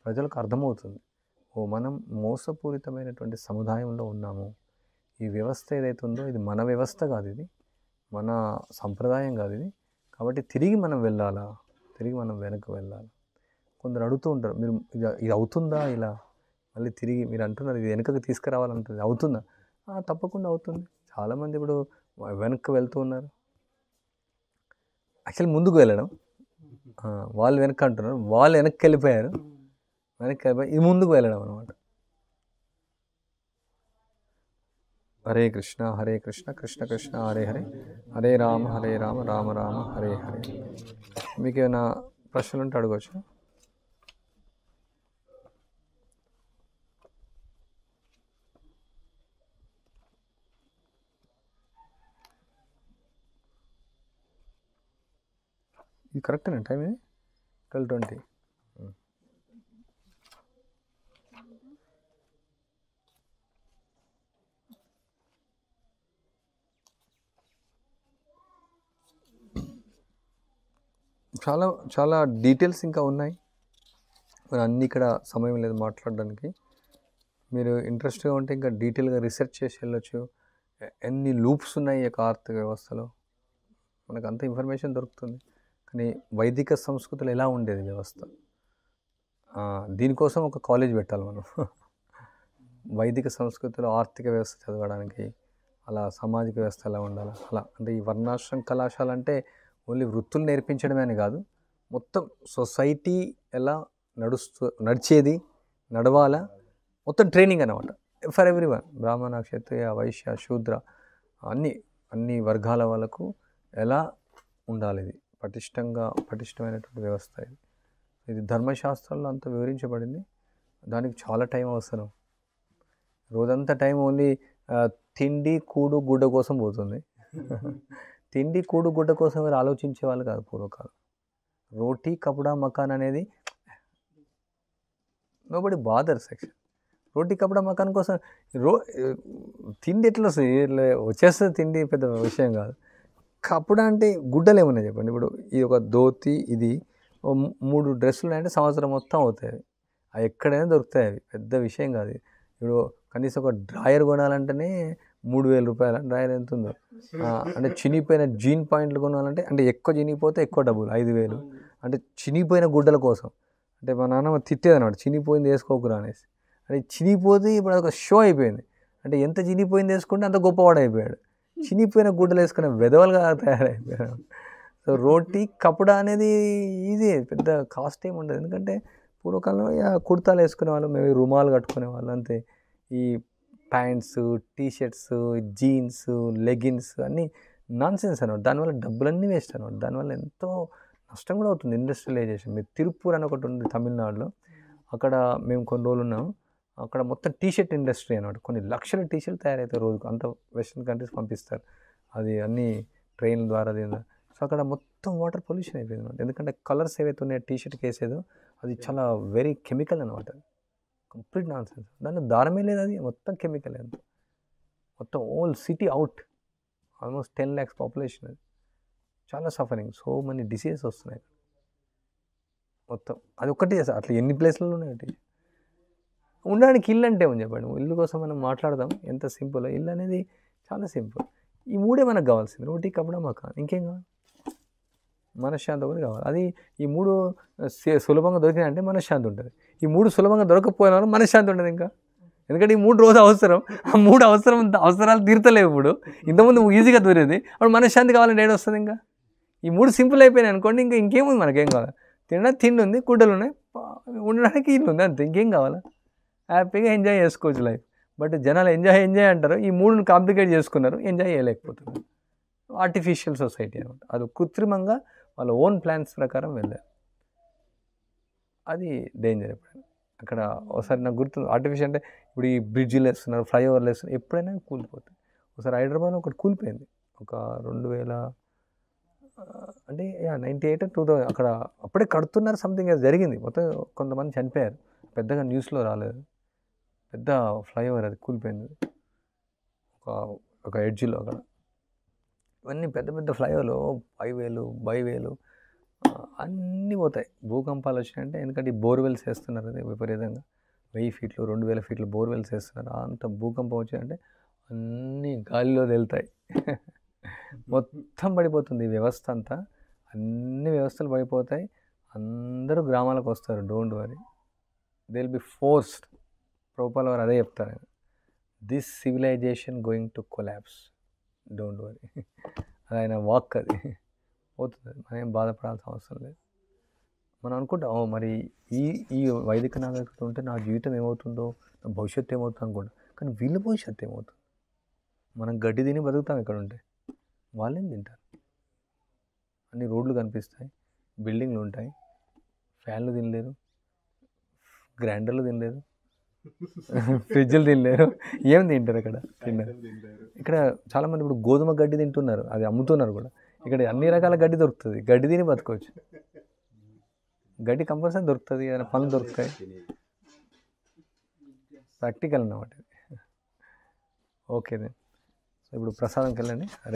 ప్రజలకు అర్థమవుతుంది. మనం మోసపూరితమైనటువంటి సముదాయంలో ఉన్నాము. ఈ వ్యవస్థ ఏదైతే ఉందో ఇది మన వ్యవస్థ కాదు, ఇది మన సంప్రదాయం కాదు ఇది. కాబట్టి తిరిగి మనం వెళ్ళాలా, తిరిగి మనం వెనక్కి వెళ్ళాలి. కొందరు అడుగుతూ ఉంటారు, మీరు ఇది అవుతుందా? ఇలా మళ్ళీ తిరిగి మీరు అంటున్నారు ఇది వెనకకి తీసుకురావాలంటుంది, అవుతుందా? తప్పకుండా అవుతుంది. చాలామంది ఇప్పుడు వెనక్కి వెళ్తూ ఉన్నారు. యాక్చువల్లీ ముందుకు వెళ్ళడం, వాళ్ళు వెనక్కి అంటున్నారు, వాళ్ళు వెనక్కి వెళ్ళిపోయారు. వెనక్కి వెళ్ళిపోయి ఇది ముందుకు వెళ్ళడం అనమాట. హరే కృష్ణ హరే కృష్ణ కృష్ణ కృష్ణ హరే హరే, హరే రామ రామ రామ హరే హరే. మీకు ఏమైనా ప్రశ్నలు ఉంటే అడగవచ్చు. ఇది కరెక్టేనా టైం? ఇది 12:20. చాలా చాలా డీటెయిల్స్ ఇంకా ఉన్నాయి, మరి అన్నీ ఇక్కడ సమయం లేదు మాట్లాడడానికి. మీరు ఇంట్రెస్ట్గా ఉంటే ఇంకా డీటెయిల్గా రీసెర్చ్ చేసి వెళ్ళొచ్చు. ఎన్ని లూప్స్ ఉన్నాయి ఈ యొక్క ఆర్థిక వ్యవస్థలో, మనకు అంత ఇన్ఫర్మేషన్ దొరుకుతుంది. కానీ వైదిక సంస్కృతిలో ఎలా ఉండేది వ్యవస్థ, దీనికోసం ఒక కాలేజ్ పెట్టాలి మనం. వైదిక సంస్కృతిలో ఆర్థిక వ్యవస్థ చదవడానికి, అలా సామాజిక వ్యవస్థ ఎలా ఉండాలి అలా. అంటే ఈ వర్ణాశ్రమ కళాశాల అంటే ఓన్లీ వృత్తులు నేర్పించడమే అని కాదు, మొత్తం సొసైటీ ఎలా నడిచేది, నడవాలా, మొత్తం ట్రైనింగ్ అనమాట. ఫర్ ఎవ్రీ వన్, బ్రాహ్మణ, క్షత్రియ, వైశ్య, శూద్ర, అన్ని వర్గాల వాళ్ళకు ఎలా ఉండాలి, ఇది పటిష్టమైనటువంటి వ్యవస్థ. ఇది ధర్మశాస్త్రాల్లో అంతా వివరించబడింది. దానికి చాలా టైం అవసరం. రోజంతా టైం ఓన్లీ తిండి కూడు గుడ్డ కోసం పోతుంది. తిండి కూడు గుడ్డ కోసం మీరు ఆలోచించే వాళ్ళు కాదు పూర్వకాలం. రోటీ కపడా మకాన్ అనేది నోబడి బాదర్ సెక్షన్. రోటీ కపడా మకాన్ కోసం తిండి ఎట్లా వస్తుంది? వచ్చేస్తుంది తిండి, పెద్ద విషయం కాదు. కపడా అంటే గుడ్డలు ఏమన్నా చెప్పండి. ఇప్పుడు ఇది ఒక ధోతి, ఇది 3 డ్రెస్సులు అంటే సంవత్సరం మొత్తం అవుతాయి. అవి ఎక్కడైనా దొరుకుతాయి, అవి పెద్ద విషయం కాదు. ఇప్పుడు కనీసం ఒక డ్రాయర్ కొనాలంటేనే ₹3,000. డ్రాయర్ ఎంత ఉందో. అంటే చినిగిపోయిన జీన్ పాయింట్లు కొనాలంటే, అంటే ఎక్కువ చినిగిపోతే ఎక్కువ డబ్బులు, 5,000. అంటే చినిగిపోయిన గుడ్డల కోసం. అంటే మా నాన్నమ్మ తిట్టేదన్నమాట, చినిగిపోయింది వేసుకోకురా అనేసి. అంటే చినిగిపోతే ఇప్పుడు అదొక షో అయిపోయింది. అంటే ఎంత చినిగిపోయింది వేసుకుంటే అంత గొప్పవాడు అయిపోయాడు. చినిగిపోయిన గుడ్డలు వేసుకునే వెధవలుగా తయారైపోయాడు. సో రోటీ కపడా అనేది ఈజీ, పెద్ద కాస్ట్ ఏమి ఉండదు. ఎందుకంటే పూర్వకాలంలో కుర్తాలు వేసుకునే వాళ్ళు, మేము రుమాలు కట్టుకునే వాళ్ళు అంతే. ఈ ప్యాంట్స్, టీషర్ట్స్, జీన్స్, లెగిన్స్ అన్నీ నాన్సెన్స్ అనమాట. దానివల్ల డబ్బులన్నీ వేస్ట్ అనమాట. దానివల్ల ఎంతో నష్టం కూడా అవుతుంది. ఇండస్ట్రియలైజేషన్. మీరు తిరుపూర్ అని ఒకటి ఉంది తమిళనాడులో, అక్కడ మేము కొన్ని రోజులు ఉన్నాము. అక్కడ మొత్తం టీషర్ట్ ఇండస్ట్రీ అనమాట. కొన్ని లక్షల టీషర్ట్ తయారవుతాయి రోజుకు. అంత వెస్ట్రన్ కంట్రీస్ పంపిస్తారు. అది అన్నీ ట్రైన్ ద్వారా. సో అక్కడ మొత్తం వాటర్ పొల్యూషన్ అయిపోయింది అనమాట. ఎందుకంటే కలర్స్ ఏవైతే ఉన్నాయో టీషర్ట్కి వేసేదో అది చాలా వెరీ కెమికల్ అనమాట. Complete non sense. దాంట్లో దారమే లేదు, అది మొత్తం కెమికల్. ఎంత మొత్తం old city out almost 10 lakhs population అది. చాలా సఫరింగ్, సో మెనీ డిసీజెస్ వస్తున్నాయి మొత్తం. అది ఒక్కటే అట్లా ఎన్ని ప్లేస్లలో ఉన్నాయి. ఉండడానికి ఇల్లు అంటే ఏమని చెప్పండి, ఇల్లు కోసం మనం మాట్లాడదాం ఎంత సింపుల్. ఇల్లు అనేది చాలా సింపుల్. ఈ మూడే మనకు కావాల్సింది, రోటీ కపడా మకాన్. ఇంకేం కావాలి? మనశ్శాంతి ఒకటి కావాలి. అది ఈ మూడు సులభంగా దొరికినాయంటే మనశ్శాంతి ఉంటుంది. ఈ మూడు సులభంగా దొరకకపోయిన వాళ్ళు మనశ్శాంతి ఉంటుంది ఇంకా. ఎందుకంటే ఈ 3 రోజు అవసరం, ఆ 3 అవసరాలు తీర్తలేవు. ఇప్పుడు ఇంతకుముందు ఈజీగా దొరేది, అప్పుడు మనశ్శాంతి కావాలంటే ఏడు వస్తుంది ఇంకా. ఈ 3 సింపుల్ అయిపోయినాయి అనుకోండి, ఇంకా ఇంకేముంది మనకేం కావాలి? తిండి ఉంది, గుడ్డలు ఉన్నాయి, ఉండడానికి ఇల్లు ఉంది, అంతే. ఇంకేం కావాలా? హ్యాపీగా ఎంజాయ్ చేసుకోవచ్చు లైఫ్. బట్ జనాలు ఎంజాయ్ అంటారు, ఈ 3ని కాంప్లికేట్ చేసుకున్నారు, ఎంజాయ్ చేయలేకపోతున్నారు. ఆర్టిఫిషియల్ సొసైటీ అనమాట. అది కృత్రిమంగా వాళ్ళ ఓన్ ప్లాన్స్ ప్రకారం వెళ్ళారు. అది డేంజర్. ఎప్పుడైనా అక్కడ ఒకసారి నాకు గుర్తుంది, ఆర్టిఫిషియల్ అంటే ఇప్పుడు ఈ బ్రిడ్జిలు వేస్తున్నారు, ఫ్లైఓవర్లు వేస్తున్నారు, ఎప్పుడైనా కూలిపోతాయి. ఒకసారి హైదరాబాద్లో ఒకటి కూలిపోయింది, ఒక 2000 అంటే 98 2000 అక్కడ అప్పుడే కడుతున్నారు, సంథింగ్ అది జరిగింది. మొత్తం కొంతమంది చనిపోయారు, పెద్దగా న్యూస్లో రాలేదు. పెద్ద ఫ్లైఓవర్ అది కూలిపోయింది ఒక ఎడ్జ్లో. అక్కడ ఇవన్నీ పెద్ద పెద్ద ఫ్లైఓవర్లు 5000 అన్నీ పోతాయి. భూకంపాలు వచ్చినాయంటే, ఎందుకంటే ఈ బోర్వెల్స్ వేస్తున్నారు, అది విపరీతంగా 1000 ఫీట్లు 2000 ఫీట్లు బోర్వెల్స్ వేస్తున్నారు. అంత భూకంపం వచ్చిందంటే అన్నీ గాలిలో తేలుతాయి. మొత్తం పడిపోతుంది ఈ వ్యవస్థ అంతా. అన్ని వ్యవస్థలు పడిపోతాయి. అందరూ గ్రామాలకు వస్తారు. Don't worry, they will be forced. Prabhupada వారు అదే చెప్తారు, this civilization going to collapse, don't worry. అది ఆయన వాక్, అది పోతుంది. మనం ఏం బాధపడాల్సిన అవసరం లేదు. మనం అనుకుంటాం, మరి ఈ వైదిక నాగరికత ఉంటే నా జీవితం ఏమవుతుందో, నా భవిష్యత్తు ఏమవుతుందో అనుకుంటాం. కానీ వీళ్ళ భవిష్యత్తు ఏమవుతుంది? మనం గడ్డి తిని బతుకుతాం ఇక్కడ ఉంటే, వాళ్ళేం తింటారు? అన్ని రోడ్లు కనిపిస్తాయి, బిల్డింగ్లు ఉంటాయి, ఫ్యాన్లు తినలేరు, గ్రైండర్లు తినలేరు, ఫ్రిడ్జ్లు తినలేరు, ఏం తింటారు అక్కడ? తిన్నారు. ఇక్కడ చాలామంది ఇప్పుడు గోధుమ గడ్డి తింటున్నారు, అది అమ్ముతున్నారు కూడా. ఇక్కడ అన్ని రకాల గడ్డి దొరుకుతుంది, గడ్డి తిని బతకవచ్చు. గడ్డి కంపల్సరీ దొరుకుతుంది, ఏదైనా పనులు దొరుకుతాయి. ప్రాక్టికల్ అన్నమాట. ఓకే, ఇప్పుడు ప్రసాదంకి వెళ్ళండి.